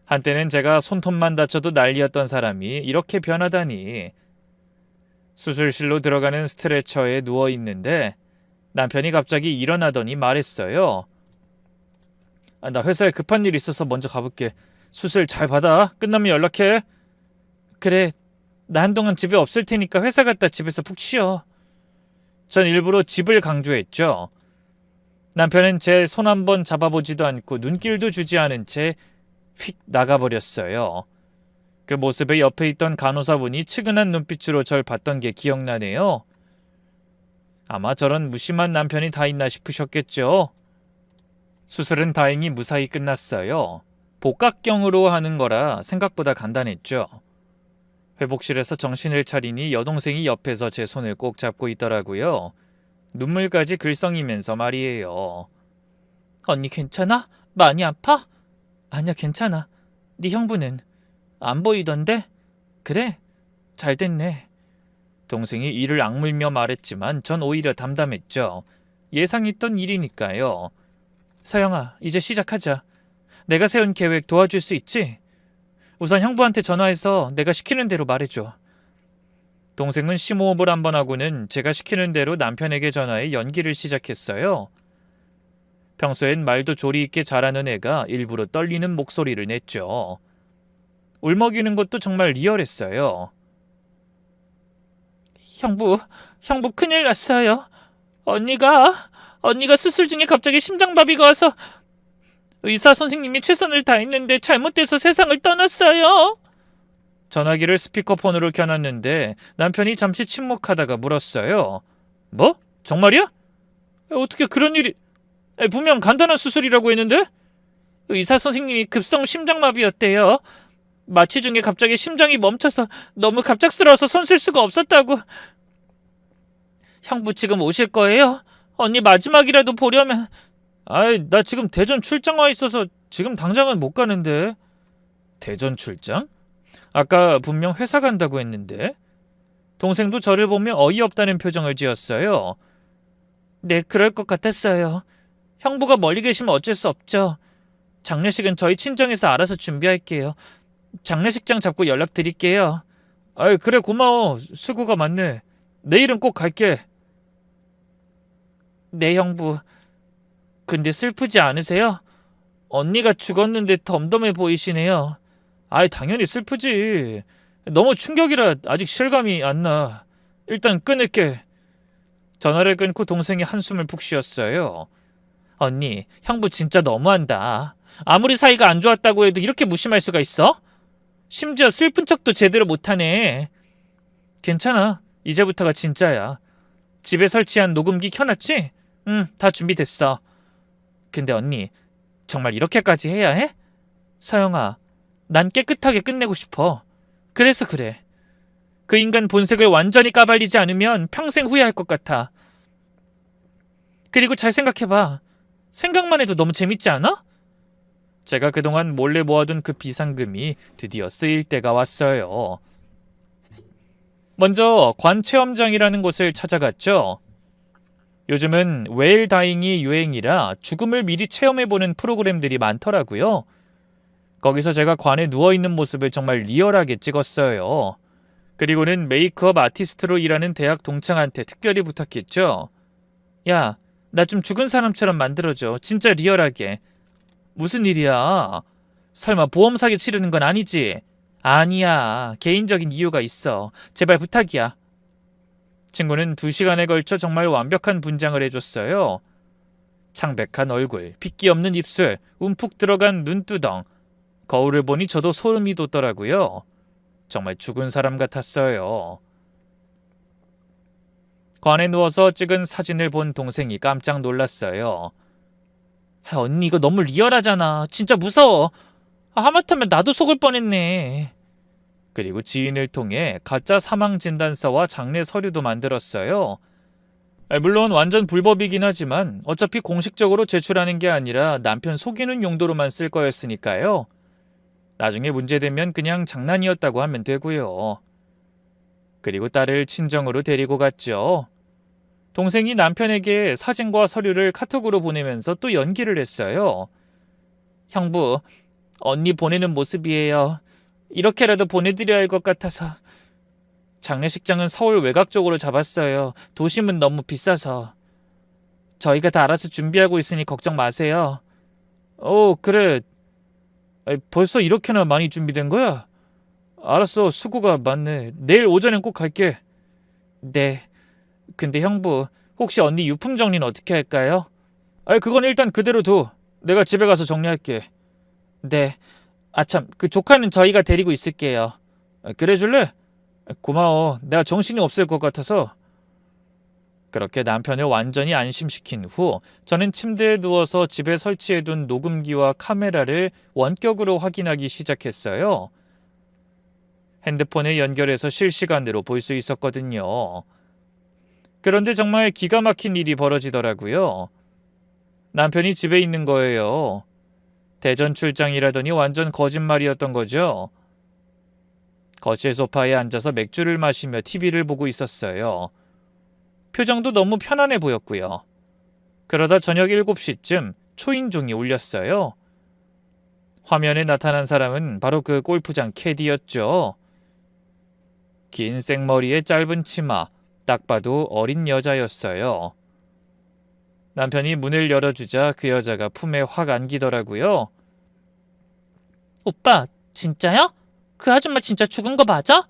Speaker 1: 한때는 제가 손톱만 다쳐도 난리였던 사람이 이렇게 변하다니. 수술실로 들어가는 스트레처에 누워있는데 남편이 갑자기 일어나더니 말했어요. 나 회사에 급한 일 있어서 먼저 가볼게. 수술 잘 받아. 끝나면 연락해. 그래. 나 한동안 집에 없을 테니까 회사 갔다 집에서 푹 쉬어. 전 일부러 집을 강조했죠. 남편은 제 손 한번 잡아보지도 않고 눈길도 주지 않은 채 휙 나가버렸어요. 그 모습에 옆에 있던 간호사분이 측은한 눈빛으로 절 봤던 게 기억나네요. 아마 저런 무심한 남편이 다 있나 싶으셨겠죠. 수술은 다행히 무사히 끝났어요. 복각경으로 하는 거라 생각보다 간단했죠. 회복실에서 정신을 차리니 여동생이 옆에서 제 손을 꼭 잡고 있더라고요. 눈물까지 글썽이면서 말이에요. 언니 괜찮아? 많이 아파? 아니야, 괜찮아. 네 형부는? 안 보이던데? 그래? 잘 됐네. 동생이 이를 악물며 말했지만 전 오히려 담담했죠. 예상했던 일이니까요. 서영아, 이제 시작하자. 내가 세운 계획 도와줄 수 있지? 우선 형부한테 전화해서 내가 시키는 대로 말해줘. 동생은 심호흡을 한번 하고는 제가 시키는 대로 남편에게 전화해 연기를 시작했어요. 평소엔 말도 조리 있게 잘하는 애가 일부러 떨리는 목소리를 냈죠. 울먹이는 것도 정말 리얼했어요. 형부 큰일 났어요. 언니가 수술 중에 갑자기 심장마비가 와서 의사 선생님이 최선을 다했는데 잘못돼서 세상을 떠났어요. 전화기를 스피커폰으로 켜놨는데 남편이 잠시 침묵하다가 물었어요. 뭐? 정말이야? 어떻게 그런 일이... 분명 간단한 수술이라고 했는데? 의사 선생님이 급성 심장마비였대요. 마취 중에 갑자기 심장이 멈춰서 너무 갑작스러워서 손 쓸 수가 없었다고. 형부 지금 오실 거예요? 언니 마지막이라도 보려면... 나 지금 대전 출장 와 있어서 지금 당장은 못 가는데. 대전 출장? 아까 분명 회사 간다고 했는데. 동생도 저를 보며 어이없다는 표정을 지었어요. 네, 그럴 것 같았어요. 형부가 멀리 계시면 어쩔 수 없죠. 장례식은 저희 친정에서 알아서 준비할게요. 장례식장 잡고 연락드릴게요. 그래, 고마워. 수고가 많네. 내일은 꼭 갈게. 네, 형부. 근데 슬프지 않으세요? 언니가 죽었는데 덤덤해 보이시네요. 당연히 슬프지. 너무 충격이라 아직 실감이 안 나. 일단 끊을게. 전화를 끊고 동생이 한숨을 푹 쉬었어요. 언니, 형부 진짜 너무한다. 아무리 사이가 안 좋았다고 해도 이렇게 무심할 수가 있어? 심지어 슬픈 척도 제대로 못하네. 괜찮아. 이제부터가 진짜야. 집에 설치한 녹음기 켜놨지? 응, 다 준비됐어. 근데 언니, 정말 이렇게까지 해야 해? 서영아, 난 깨끗하게 끝내고 싶어. 그래서 그래. 그 인간 본색을 완전히 까발리지 않으면 평생 후회할 것 같아. 그리고 잘 생각해봐. 생각만 해도 너무 재밌지 않아? 제가 그동안 몰래 모아둔 그 비상금이 드디어 쓰일 때가 왔어요. 먼저 관체험장이라는 곳을 찾아갔죠. 요즘은 웨일 다잉이 유행이라 죽음을 미리 체험해보는 프로그램들이 많더라고요. 거기서 제가 관에 누워있는 모습을 정말 리얼하게 찍었어요. 그리고는 메이크업 아티스트로 일하는 대학 동창한테 특별히 부탁했죠. 야, 나 좀 죽은 사람처럼 만들어줘. 진짜 리얼하게. 무슨 일이야? 설마 보험 사기 치르는 건 아니지? 아니야. 개인적인 이유가 있어. 제발 부탁이야. 친구는 2시간에 걸쳐 정말 완벽한 분장을 해줬어요. 창백한 얼굴, 핏기 없는 입술, 움푹 들어간 눈두덩. 거울을 보니 저도 소름이 돋더라고요. 정말 죽은 사람 같았어요. 관에 누워서 찍은 사진을 본 동생이 깜짝 놀랐어요. 언니 이거 너무 리얼하잖아. 진짜 무서워. 하마터면 나도 속을 뻔했네. 그리고 지인을 통해 가짜 사망진단서와 장례 서류도 만들었어요. 물론 완전 불법이긴 하지만 어차피 공식적으로 제출하는 게 아니라 남편 속이는 용도로만 쓸 거였으니까요. 나중에 문제되면 그냥 장난이었다고 하면 되고요. 그리고 딸을 친정으로 데리고 갔죠. 동생이 남편에게 사진과 서류를 카톡으로 보내면서 또 연기를 했어요. 형부, 언니 보내는 모습이에요. 이렇게라도 보내드려야 할 것 같아서. 장례식장은 서울 외곽 쪽으로 잡았어요. 도심은 너무 비싸서. 저희가 다 알아서 준비하고 있으니 걱정 마세요. 그래. 벌써 이렇게나 많이 준비된 거야? 알았어, 수고가 많네. 내일 오전엔 꼭 갈게. 네. 근데 형부, 혹시 언니 유품 정리는 어떻게 할까요? 그건 일단 그대로 둬. 내가 집에 가서 정리할게. 네. 참, 그 조카는 저희가 데리고 있을게요. 그래 줄래? 고마워. 내가 정신이 없을 것 같아서. 그렇게 남편을 완전히 안심시킨 후 저는 침대에 누워서 집에 설치해둔 녹음기와 카메라를 원격으로 확인하기 시작했어요. 핸드폰에 연결해서 실시간으로 볼 수 있었거든요. 그런데 정말 기가 막힌 일이 벌어지더라고요. 남편이 집에 있는 거예요. 대전 출장이라더니 완전 거짓말이었던 거죠. 거실 소파에 앉아서 맥주를 마시며 TV를 보고 있었어요. 표정도 너무 편안해 보였고요. 그러다 저녁 7시쯤 초인종이 울렸어요. 화면에 나타난 사람은 바로 그 골프장 캐디였죠. 긴 생머리에 짧은 치마, 딱 봐도 어린 여자였어요. 남편이 문을 열어주자 그 여자가 품에 확 안기더라고요. 오빠, 진짜야? 그 아줌마 진짜 죽은 거 맞아?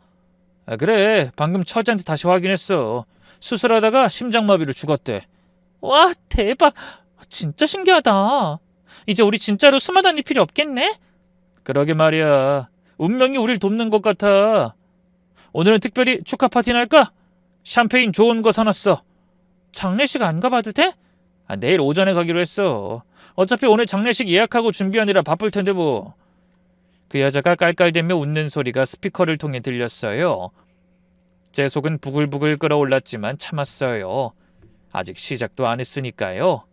Speaker 1: 그래, 방금 처지한테 다시 확인했어. 수술하다가 심장마비로 죽었대. 와, 대박. 진짜 신기하다. 이제 우리 진짜로 수마 다닐 필요 없겠네? 그러게 말이야. 운명이 우릴 돕는 것 같아. 오늘은 특별히 축하 파티나 할까? 샴페인 좋은 거 사놨어. 장례식 안 가봐도 돼? 내일 오전에 가기로 했어. 어차피 오늘 장례식 예약하고 준비하느라 바쁠 텐데 뭐. 그 여자가 깔깔대며 웃는 소리가 스피커를 통해 들렸어요. 제 속은 부글부글 끓어올랐지만 참았어요. 아직 시작도 안 했으니까요.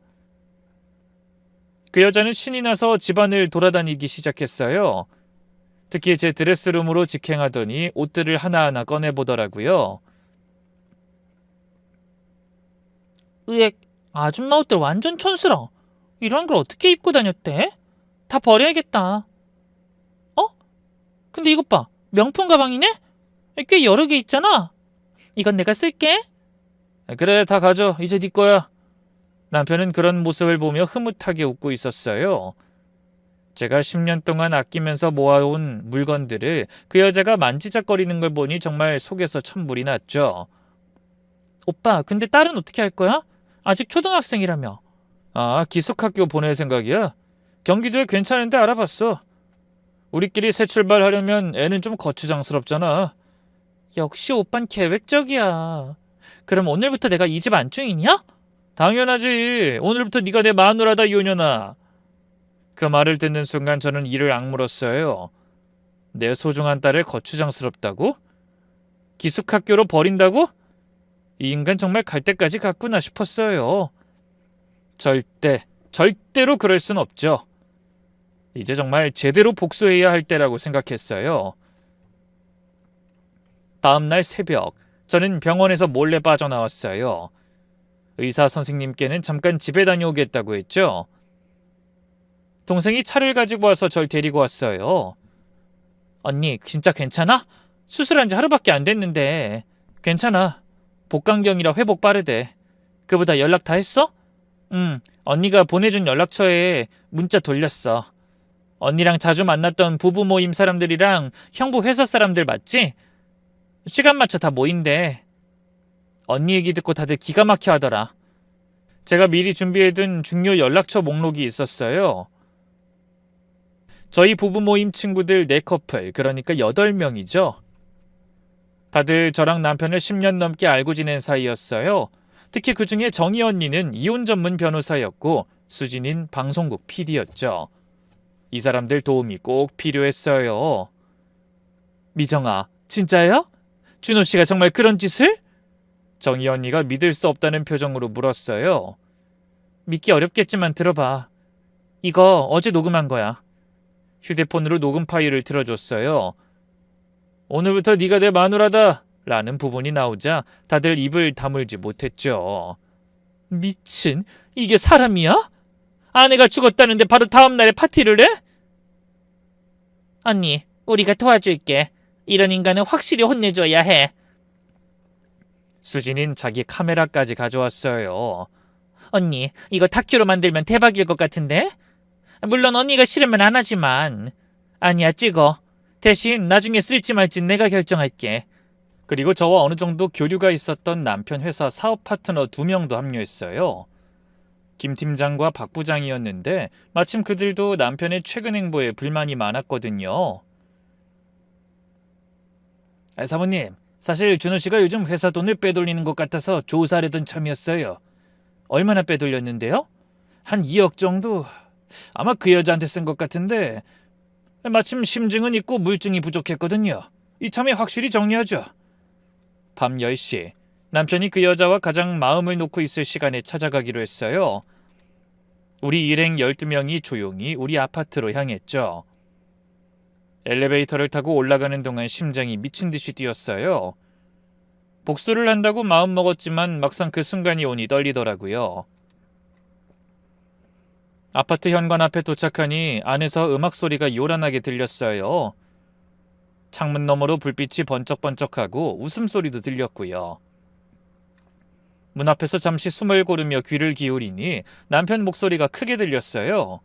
Speaker 1: 그 여자는 신이 나서 집안을 돌아다니기 시작했어요. 특히 제 드레스룸으로 직행하더니 옷들을 하나하나 꺼내보더라고요. 으액, 아줌마 옷들 완전 촌스러워. 이런 걸 어떻게 입고 다녔대? 다 버려야겠다. 근데 이것 봐. 명품 가방이네? 꽤 여러 개 있잖아. 이건 내가 쓸게. 그래, 다 가져. 이제 네 거야. 남편은 그런 모습을 보며 흐뭇하게 웃고 있었어요. 제가 10년 동안 아끼면서 모아온 물건들을 그 여자가 만지작거리는 걸 보니 정말 속에서 천불이 났죠. 오빠, 근데 딸은 어떻게 할 거야? 아직 초등학생이라며. 기숙학교 보낼 생각이야? 경기도에 괜찮은데 알아봤어. 우리끼리 새 출발하려면 애는 좀 거추장스럽잖아. 역시 오빤 계획적이야. 그럼 오늘부터 내가 이 집 안주인이야? 당연하지. 오늘부터 네가 내 마누라다, 이혼녀나. 그 말을 듣는 순간 저는 이를 악물었어요. 내 소중한 딸을 거추장스럽다고? 기숙학교로 버린다고? 이 인간 정말 갈 때까지 갔구나 싶었어요. 절대로 그럴 순 없죠. 이제 정말 제대로 복수해야 할 때라고 생각했어요. 다음날 새벽, 저는 병원에서 몰래 빠져나왔어요. 의사 선생님께는 잠깐 집에 다녀오겠다고 했죠. 동생이 차를 가지고 와서 절 데리고 왔어요. 언니, 진짜 괜찮아? 수술한 지 하루밖에 안 됐는데. 괜찮아. 복강경이라 회복 빠르대. 그보다 연락 다 했어? 언니가 보내준 연락처에 문자 돌렸어. 언니랑 자주 만났던 부부 모임 사람들이랑 형부 회사 사람들 맞지? 시간 맞춰 다 모인대. 언니 얘기 듣고 다들 기가 막혀 하더라. 제가 미리 준비해둔 중요 연락처 목록이 있었어요. 저희 부부 모임 친구들 4커플, 그러니까 8명이죠. 다들 저랑 남편을 10년 넘게 알고 지낸 사이였어요. 특히 그중에 정희 언니는 이혼 전문 변호사였고 수진인 방송국 PD였죠. 이 사람들 도움이 꼭 필요했어요. 미정아, 진짜야? 준호 씨가 정말 그런 짓을? 정희 언니가 믿을 수 없다는 표정으로 물었어요. 믿기 어렵겠지만 들어봐. 이거 어제 녹음한 거야. 휴대폰으로 녹음 파일을 들어줬어요. 오늘부터 네가 내 마누라다 라는 부분이 나오자 다들 입을 다물지 못했죠. 미친, 이게 사람이야? 아내가 죽었다는데 바로 다음 날에 파티를 해? 언니, 우리가 도와줄게. 이런 인간은 확실히 혼내줘야 해. 수진인 자기 카메라까지 가져왔어요. 언니, 이거 다큐로 만들면 대박일 것 같은데? 물론 언니가 싫으면 안 하지만. 아니야, 찍어. 대신 나중에 쓸지 말지 내가 결정할게. 그리고 저와 어느 정도 교류가 있었던 남편 회사 사업 파트너 2명도 합류했어요. 김 팀장과 박 부장이었는데 마침 그들도 남편의 최근 행보에 불만이 많았거든요. 사모님, 사실 준호 씨가 요즘 회사 돈을 빼돌리는 것 같아서 조사하려던 참이었어요. 얼마나 빼돌렸는데요? 한 2억 정도? 아마 그 여자한테 쓴 것 같은데 마침 심증은 있고 물증이 부족했거든요. 이참에 확실히 정리하죠. 밤 10시, 남편이 그 여자와 가장 마음을 놓고 있을 시간에 찾아가기로 했어요. 우리 일행 12명이 조용히 우리 아파트로 향했죠. 엘리베이터를 타고 올라가는 동안 심장이 미친 듯이 뛰었어요. 복수를 한다고 마음먹었지만 막상 그 순간이 오니 떨리더라고요. 아파트 현관 앞에 도착하니 안에서 음악 소리가 요란하게 들렸어요. 창문 너머로 불빛이 번쩍번쩍하고 웃음소리도 들렸고요. 문 앞에서 잠시 숨을 고르며 귀를 기울이니 남편 목소리가 크게 들렸어요.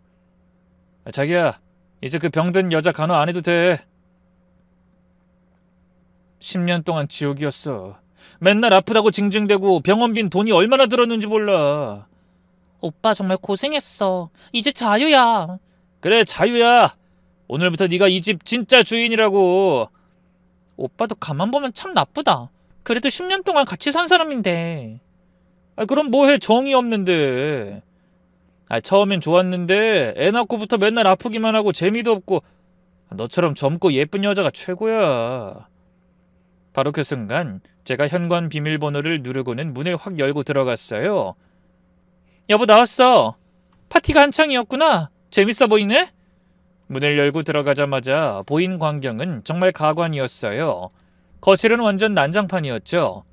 Speaker 1: 자기야, 이제 그 병든 여자 간호 안 해도 돼. 10년 동안 지옥이었어. 맨날 아프다고 징징대고 병원빈 돈이 얼마나 들었는지 몰라. 오빠 정말 고생했어. 이제 자유야. 그래, 자유야. 오늘부터 네가 이 집 진짜 주인이라고. 오빠도 가만 보면 참 나쁘다. 그래도 10년 동안 같이 산 사람인데. 그럼 뭐해, 정이 없는데. 처음엔 좋았는데 애 낳고부터 맨날 아프기만 하고 재미도 없고. 너처럼 젊고 예쁜 여자가 최고야. 바로 그 순간 제가 현관 비밀번호를 누르고는 문을 확 열고 들어갔어요. 여보, 나왔어. 파티가 한창이었구나. 재밌어 보이네? 문을 열고 들어가자마자 보인 광경은 정말 가관이었어요. 거실은 완전 난장판이었죠.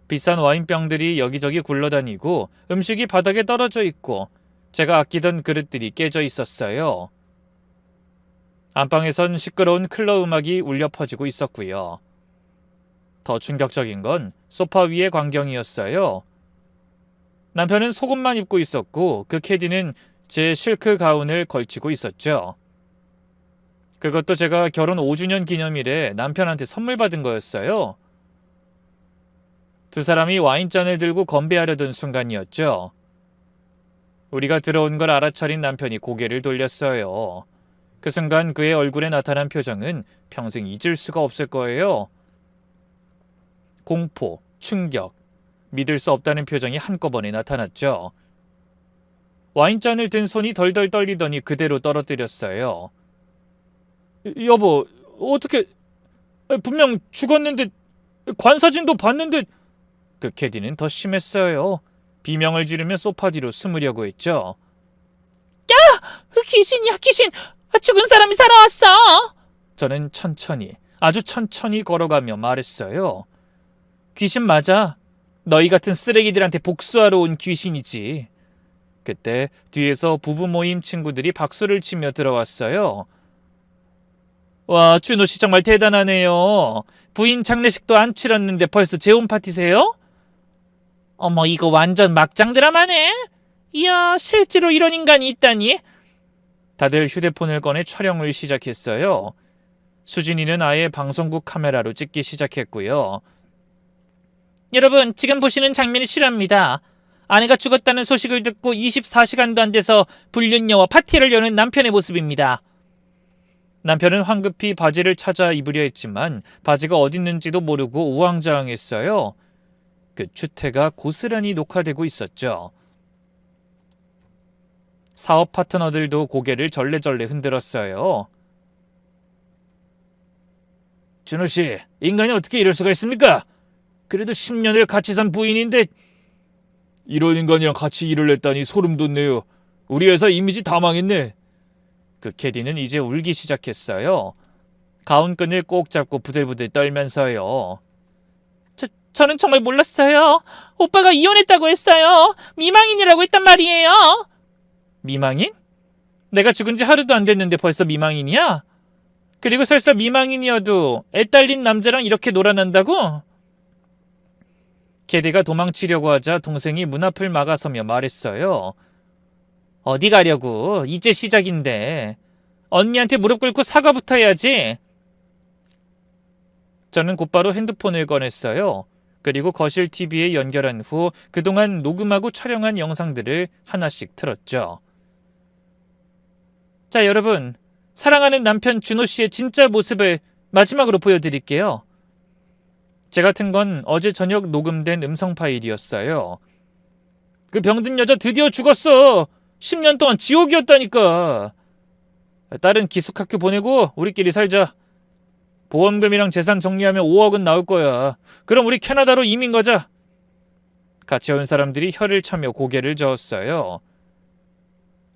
Speaker 1: 비싼 와인병들이 여기저기 굴러다니고 음식이 바닥에 떨어져 있고 제가 아끼던 그릇들이 깨져 있었어요. 안방에선 시끄러운 클럽 음악이 울려 퍼지고 있었고요. 더 충격적인 건 소파 위의 광경이었어요. 남편은 속옷만 입고 있었고 그 캐디는 제 실크 가운을 걸치고 있었죠. 그것도 제가 결혼 5주년 기념일에 남편한테 선물 받은 거였어요. 두 사람이 와인잔을 들고 건배하려던 순간이었죠. 우리가 들어온 걸 알아차린 남편이 고개를 돌렸어요. 그 순간 그의 얼굴에 나타난 표정은 평생 잊을 수가 없을 거예요. 공포, 충격, 믿을 수 없다는 표정이 한꺼번에 나타났죠. 와인잔을 든 손이 덜덜 떨리더니 그대로 떨어뜨렸어요. 여보, 어떻게... 분명 죽었는데... 관사진도 봤는데... 그 캐디는 더 심했어요. 비명을 지르며 소파 뒤로 숨으려고 했죠. 야! 귀신이야, 귀신! 죽은 사람이 살아왔어! 저는 천천히, 아주 천천히 걸어가며 말했어요. 귀신 맞아. 너희 같은 쓰레기들한테 복수하러 온 귀신이지. 그때 뒤에서 부부 모임 친구들이 박수를 치며 들어왔어요. 와, 준호 씨 정말 대단하네요. 부인 장례식도 안 치렀는데 벌써 재혼 파티세요? 어머, 이거 완전 막장 드라마네. 이야, 실제로 이런 인간이 있다니? 다들 휴대폰을 꺼내 촬영을 시작했어요. 수진이는 아예 방송국 카메라로 찍기 시작했고요. 여러분, 지금 보시는 장면이 실화입니다. 아내가 죽었다는 소식을 듣고 24시간도 안 돼서 불륜녀와 파티를 여는 남편의 모습입니다. 남편은 황급히 바지를 찾아 입으려 했지만 바지가 어딨는지도 모르고 우왕좌왕했어요. 그 추태가 고스란히 녹화되고 있었죠. 사업 파트너들도 고개를 절레절레 흔들었어요. 준호씨, 인간이 어떻게 이럴 수가 있습니까? 그래도 10년을 같이 산 부인인데 이런 인간이랑 같이 일을 했다니 소름 돋네요. 우리 회사 이미지 다 망했네. 그 캐디는 이제 울기 시작했어요. 가운끈을 꼭 잡고 부들부들 떨면서요. 저는 정말 몰랐어요. 오빠가 이혼했다고 했어요. 미망인이라고 했단 말이에요. 미망인? 내가 죽은 지 하루도 안 됐는데 벌써 미망인이야? 그리고 설사 미망인이어도 애 딸린 남자랑 이렇게 놀아난다고? 캐디가 도망치려고 하자 동생이 문 앞을 막아서며 말했어요. 어디 가려고? 이제 시작인데. 언니한테 무릎 꿇고 사과부터 해야지. 저는 곧바로 핸드폰을 꺼냈어요. 그리고 거실 TV에 연결한 후 그동안 녹음하고 촬영한 영상들을 하나씩 틀었죠. 자, 여러분. 사랑하는 남편 준호 씨의 진짜 모습을 마지막으로 보여드릴게요. 제가 튼 건 어제 저녁 녹음된 음성 파일이었어요. 그 병든 여자 드디어 죽었어. 10년 동안 지옥이었다니까. 딸은 기숙학교 보내고 우리끼리 살자. 보험금이랑 재산 정리하면 5억은 나올 거야. 그럼 우리 캐나다로 이민 가자. 같이 온 사람들이 혀를 차며 고개를 저었어요.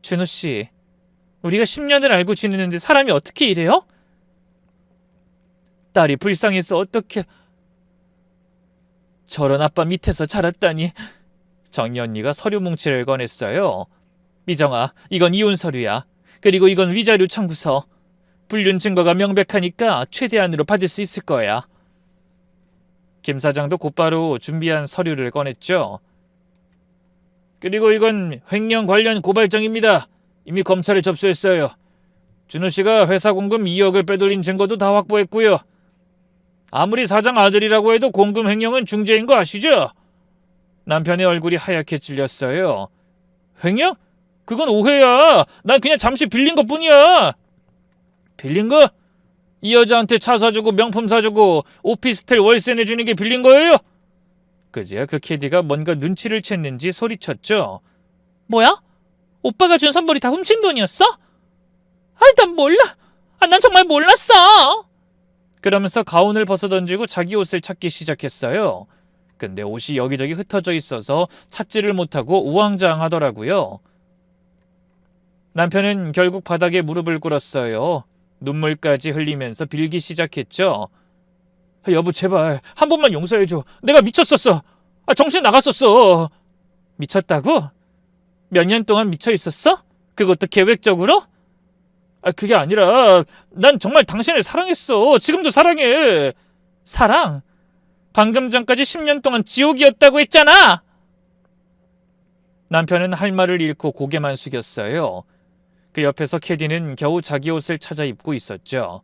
Speaker 1: 준호 씨, 우리가 10년을 알고 지내는데 사람이 어떻게 이래요? 딸이 불쌍해서 어떻게... 저런 아빠 밑에서 자랐다니. 정희 언니가 서류 뭉치를 꺼냈어요. 미정아, 이건 이혼 서류야. 그리고 이건 위자료 청구서. 불륜 증거가 명백하니까 최대한으로 받을 수 있을 거야. 김 사장도 곧바로 준비한 서류를 꺼냈죠. 그리고 이건 횡령 관련 고발장입니다. 이미 검찰에 접수했어요. 준호 씨가 회사 공금 2억을 빼돌린 증거도 다 확보했고요. 아무리 사장 아들이라고 해도 공금 횡령은 중죄인 거 아시죠? 남편의 얼굴이 하얗게 질렸어요. 횡령? 그건 오해야. 난 그냥 잠시 빌린 것뿐이야. 빌린 거? 이 여자한테 차 사주고 명품 사주고 오피스텔 월세 내주는 게 빌린 거예요? 그제야 그 캐디가 뭔가 눈치를 챘는지 소리쳤죠. 뭐야? 오빠가 준 선물이 다 훔친 돈이었어? 아이, 난 몰라. 난 정말 몰랐어. 그러면서 가운을 벗어던지고 자기 옷을 찾기 시작했어요. 근데 옷이 여기저기 흩어져 있어서 찾지를 못하고 우왕좌왕하더라고요. 남편은 결국 바닥에 무릎을 꿇었어요. 눈물까지 흘리면서 빌기 시작했죠. 여보, 제발 한 번만 용서해줘. 내가 미쳤었어. 정신 나갔었어. 미쳤다고? 몇 년 동안 미쳐 있었어? 그것도 계획적으로? 그게 아니라 난 정말 당신을 사랑했어. 지금도 사랑해. 사랑? 방금 전까지 10년 동안 지옥이었다고 했잖아. 남편은 할 말을 잃고 고개만 숙였어요. 그 옆에서 캐디는 겨우 자기 옷을 찾아 입고 있었죠.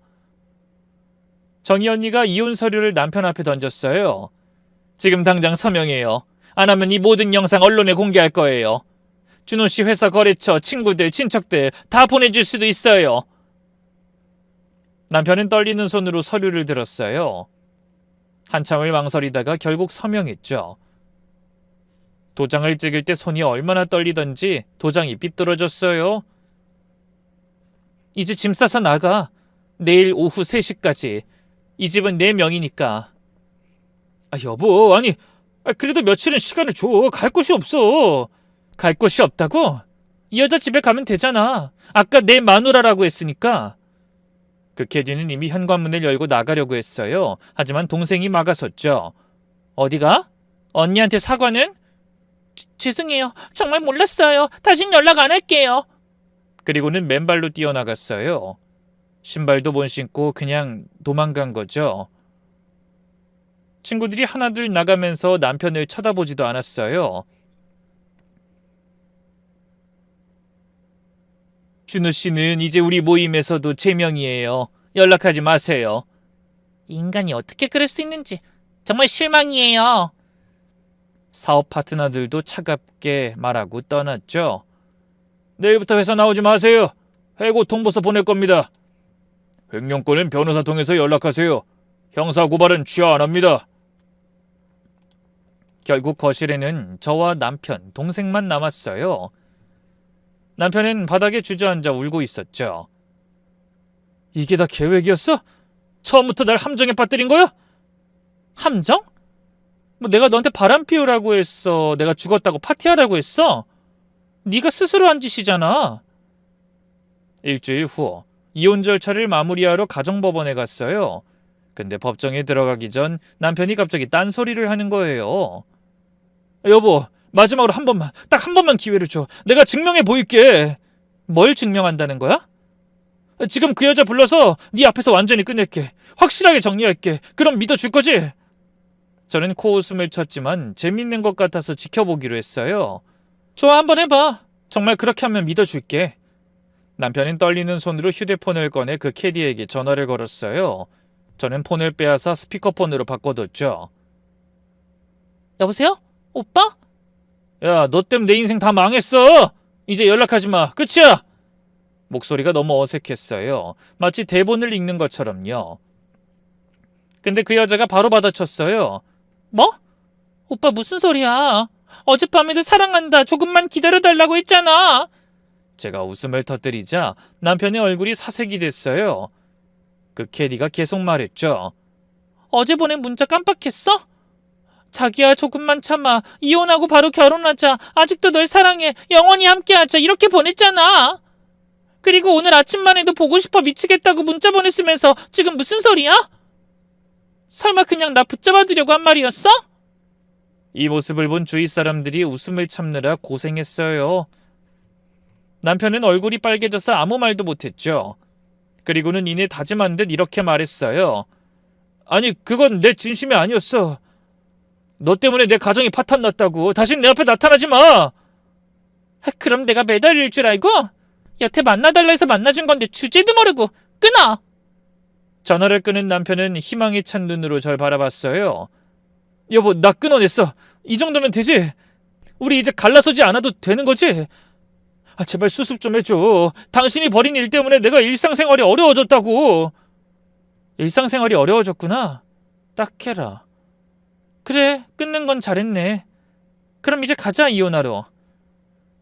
Speaker 1: 정희 언니가 이혼 서류를 남편 앞에 던졌어요. 지금 당장 서명해요. 안 하면 이 모든 영상 언론에 공개할 거예요. 준호 씨 회사 거래처, 친구들, 친척들 다 보내줄 수도 있어요. 남편은 떨리는 손으로 서류를 들었어요. 한참을 망설이다가 결국 서명했죠. 도장을 찍을 때 손이 얼마나 떨리던지 도장이 삐뚤어졌어요. 이제 짐 싸서 나가. 내일 오후 3시까지. 이 집은 내 명이니까. 여보, 아니 그래도 며칠은 시간을 줘. 갈 곳이 없어. 갈 곳이 없다고? 이 여자 집에 가면 되잖아. 아까 내 마누라라고 했으니까. 그 캐디는 이미 현관문을 열고 나가려고 했어요. 하지만 동생이 막아섰죠. 어디가? 언니한테 사과는? 죄송해요. 정말 몰랐어요. 다신 연락 안 할게요. 그리고는 맨발로 뛰어나갔어요. 신발도 못 신고 그냥 도망간 거죠. 친구들이 하나둘 나가면서 남편을 쳐다보지도 않았어요. 준우 씨는 이제 우리 모임에서도 제명이에요. 연락하지 마세요.
Speaker 2: 이 인간이 어떻게 그럴 수 있는지 정말 실망이에요.
Speaker 1: 사업 파트너들도 차갑게 말하고 떠났죠. 내일부터 회사 나오지 마세요. 해고 통보서 보낼 겁니다. 횡령권은 변호사 통해서 연락하세요. 형사고발은 취하 안 합니다. 결국 거실에는 저와 남편, 동생만 남았어요. 남편은 바닥에 주저앉아 울고 있었죠. 이게 다 계획이었어? 처음부터 날 함정에 빠뜨린 거야? 함정? 뭐 내가 너한테 바람 피우라고 했어? 내가 죽었다고 파티하라고 했어? 네가 스스로 한 짓이잖아. 일주일 후 이혼 절차를 마무리하러 가정법원에 갔어요. 근데 법정에 들어가기 전 남편이 갑자기 딴소리를 하는 거예요. 여보, 마지막으로 한 번만, 딱 한 번만 기회를 줘. 내가 증명해 보일게. 뭘 증명한다는 거야? 지금 그 여자 불러서 네 앞에서 완전히 끝낼게. 확실하게 정리할게. 그럼 믿어줄 거지? 저는 코웃음을 쳤지만 재밌는 것 같아서 지켜보기로 했어요. 좋아, 한번 해봐. 정말 그렇게 하면 믿어줄게. 남편은 떨리는 손으로 휴대폰을 꺼내 그 캐디에게 전화를 걸었어요. 저는 폰을 빼앗아 스피커폰으로 바꿔뒀죠.
Speaker 2: 여보세요? 오빠?
Speaker 1: 야, 너 때문에 내 인생 다 망했어. 이제 연락하지 마. 끝이야. 목소리가 너무 어색했어요. 마치 대본을 읽는 것처럼요. 근데 그 여자가 바로 받아쳤어요.
Speaker 2: 뭐? 오빠 무슨 소리야? 어젯밤에도 사랑한다. 조금만 기다려달라고 했잖아.
Speaker 1: 제가 웃음을 터뜨리자 남편의 얼굴이 사색이 됐어요. 그 캐디가 계속 말했죠.
Speaker 2: 어제 보낸 문자 깜빡했어? 자기야, 조금만 참아. 이혼하고 바로 결혼하자. 아직도 널 사랑해. 영원히 함께하자. 이렇게 보냈잖아. 그리고 오늘 아침만 해도 보고 싶어 미치겠다고 문자 보냈으면서 지금 무슨 소리야? 설마 그냥 나 붙잡아두려고 한 말이었어?
Speaker 1: 이 모습을 본 주위 사람들이 웃음을 참느라 고생했어요. 남편은 얼굴이 빨개져서 아무 말도 못했죠. 그리고는 이내 다짐한 듯 이렇게 말했어요. 아니, 그건 내 진심이 아니었어. 너 때문에 내 가정이 파탄났다고. 다신 내 앞에 나타나지 마.
Speaker 2: 그럼 내가 매달릴 줄 알고? 여태 만나달라 해서 만나준 건데 주제도 모르고 끊어.
Speaker 1: 전화를 끊은 남편은 희망에 찬 눈으로 절 바라봤어요. 여보, 나 끊어냈어. 이 정도면 되지? 우리 이제 갈라서지 않아도 되는 거지? 제발 수습 좀 해줘. 당신이 벌인 일 때문에 내가 일상생활이 어려워졌다고. 일상생활이 어려워졌구나. 딱 해라. 그래, 끊는 건 잘했네. 그럼 이제 가자, 이혼하러.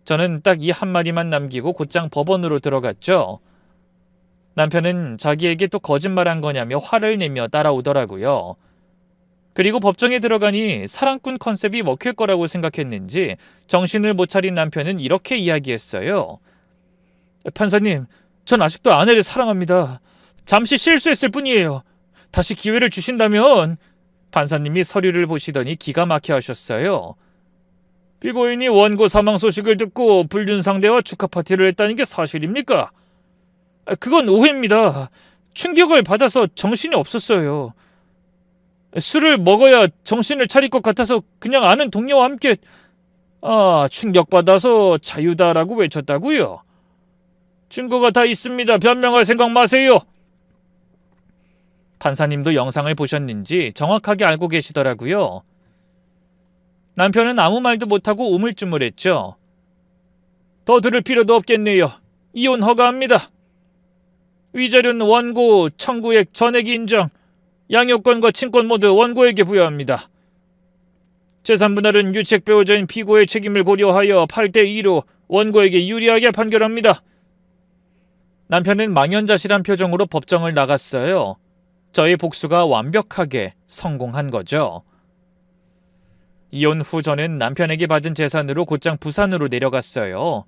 Speaker 1: 저는 딱 이 한마디만 남기고 곧장 법원으로 들어갔죠. 남편은 자기에게 또 거짓말한 거냐며 화를 내며 따라오더라고요. 그리고 법정에 들어가니 사랑꾼 컨셉이 먹힐 거라고 생각했는지 정신을 못 차린 남편은 이렇게 이야기했어요. 판사님, 전 아직도 아내를 사랑합니다. 잠시 실수했을 뿐이에요. 다시 기회를 주신다면... 판사님이 서류를 보시더니 기가 막혀 하셨어요. 피고인이 원고 사망 소식을 듣고 불륜상대와 축하 파티를 했다는 게 사실입니까? 그건 오해입니다. 충격을 받아서 정신이 없었어요. 술을 먹어야 정신을 차릴 것 같아서 그냥 아는 동료와 함께 충격받아서 자유다라고 외쳤다고요? 증거가 다 있습니다. 변명할 생각 마세요. 판사님도 영상을 보셨는지 정확하게 알고 계시더라고요. 남편은 아무 말도 못하고 우물쭈물했죠. 더 들을 필요도 없겠네요. 이혼 허가합니다. 위자료는 원고 청구액 전액 인정. 양육권과 친권 모두 원고에게 부여합니다. 재산분할은 유책 배우자인 피고의 책임을 고려하여 8대2로 원고에게 유리하게 판결합니다. 남편은 망연자실한 표정으로 법정을 나갔어요. 저의 복수가 완벽하게 성공한 거죠. 이혼 후 저는 남편에게 받은 재산으로 곧장 부산으로 내려갔어요.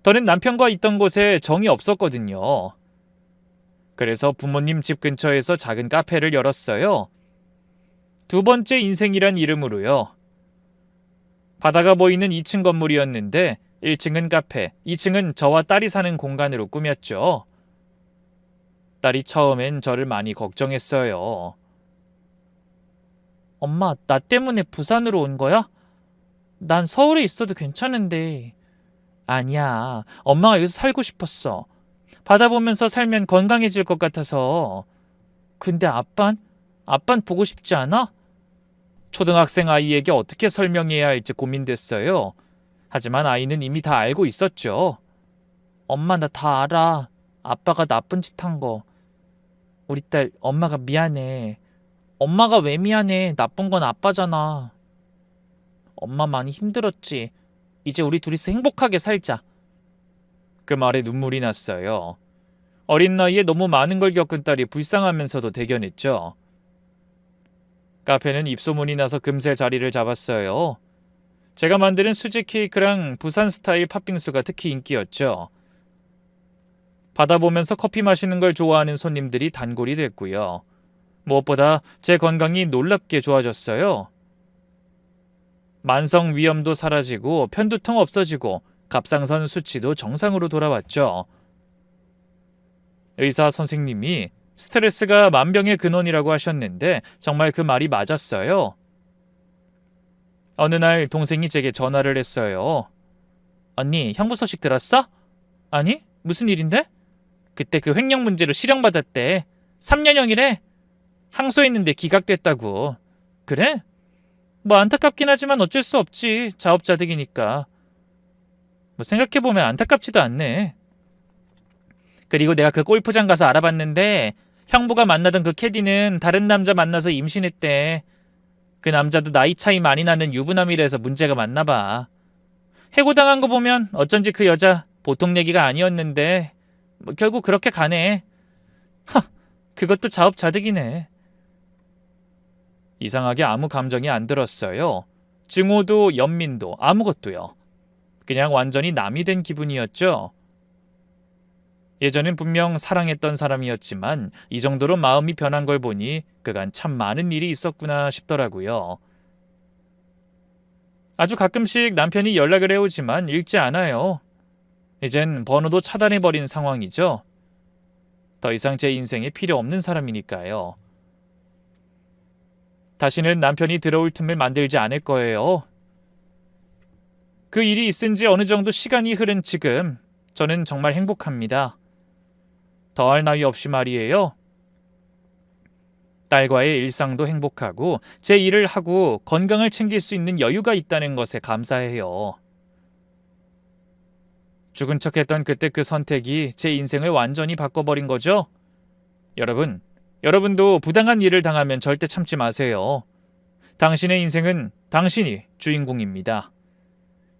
Speaker 1: 저는 남편과 있던 곳에 정이 없었거든요. 그래서 부모님 집 근처에서 작은 카페를 열었어요. 두 번째 인생이란 이름으로요. 바다가 보이는 2층 건물이었는데 1층은 카페, 2층은 저와 딸이 사는 공간으로 꾸몄죠. 딸이 처음엔 저를 많이 걱정했어요.
Speaker 2: 엄마, 나 때문에 부산으로 온 거야? 난 서울에 있어도 괜찮은데. 아니야. 엄마가 여기서 살고 싶었어. 바다 보면서 살면 건강해질 것 같아서. 근데 아빤 보고 싶지 않아?
Speaker 1: 초등학생 아이에게 어떻게 설명해야 할지 고민됐어요. 하지만 아이는 이미 다 알고 있었죠.
Speaker 2: 엄마 나 다 알아. 아빠가 나쁜 짓 한 거. 우리 딸 엄마가 미안해. 엄마가 왜 미안해? 나쁜 건 아빠잖아. 엄마 많이 힘들었지. 이제 우리 둘이서 행복하게 살자.
Speaker 1: 그 말에 눈물이 났어요. 어린 나이에 너무 많은 걸 겪은 딸이 불쌍하면서도 대견했죠. 카페는 입소문이 나서 금세 자리를 잡았어요. 제가 만드는 수제 케이크랑 부산 스타일 팥빙수가 특히 인기였죠. 바다 보면서 커피 마시는 걸 좋아하는 손님들이 단골이 됐고요. 무엇보다 제 건강이 놀랍게 좋아졌어요. 만성 위염도 사라지고 편두통 없어지고 갑상선 수치도 정상으로 돌아왔죠. 의사 선생님이 스트레스가 만병의 근원이라고 하셨는데 정말 그 말이 맞았어요. 어느 날 동생이 제게 전화를 했어요.
Speaker 2: 언니, 형부 소식 들었어? 아니, 무슨 일인데? 그때 그 횡령 문제로 실형받았대. 3년형이래. 항소했는데 기각됐다고. 그래? 뭐 안타깝긴 하지만 어쩔 수 없지. 자업자득이니까. 뭐 생각해보면 안타깝지도 않네. 그리고 내가 그 골프장 가서 알아봤는데 형부가 만나던 그 캐디는 다른 남자 만나서 임신했대. 그 남자도 나이 차이 많이 나는 유부남이라서 문제가 많나 봐. 해고당한 거 보면 어쩐지 그 여자 보통 얘기가 아니었는데 뭐 결국 그렇게 가네. 그것도 자업자득이네.
Speaker 1: 이상하게 아무 감정이 안 들었어요. 증오도 연민도 아무것도요. 그냥 완전히 남이 된 기분이었죠. 예전엔 분명 사랑했던 사람이었지만 이 정도로 마음이 변한 걸 보니 그간 참 많은 일이 있었구나 싶더라고요. 아주 가끔씩 남편이 연락을 해오지만 읽지 않아요. 이젠 번호도 차단해버린 상황이죠. 더 이상 제 인생에 필요 없는 사람이니까요. 다시는 남편이 들어올 틈을 만들지 않을 거예요. 그 일이 있은 지 어느 정도 시간이 흐른 지금 저는 정말 행복합니다. 더할 나위 없이 말이에요. 딸과의 일상도 행복하고 제 일을 하고 건강을 챙길 수 있는 여유가 있다는 것에 감사해요. 죽은 척했던 그때 그 선택이 제 인생을 완전히 바꿔버린 거죠. 여러분도 부당한 일을 당하면 절대 참지 마세요. 당신의 인생은 당신이 주인공입니다.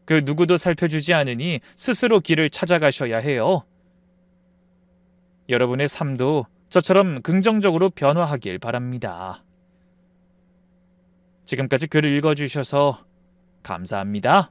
Speaker 1: 그 누구도 살펴주지 않으니 스스로 길을 찾아가셔야 해요. 여러분의 삶도 저처럼 긍정적으로 변화하길 바랍니다. 지금까지 글을 읽어주셔서 감사합니다.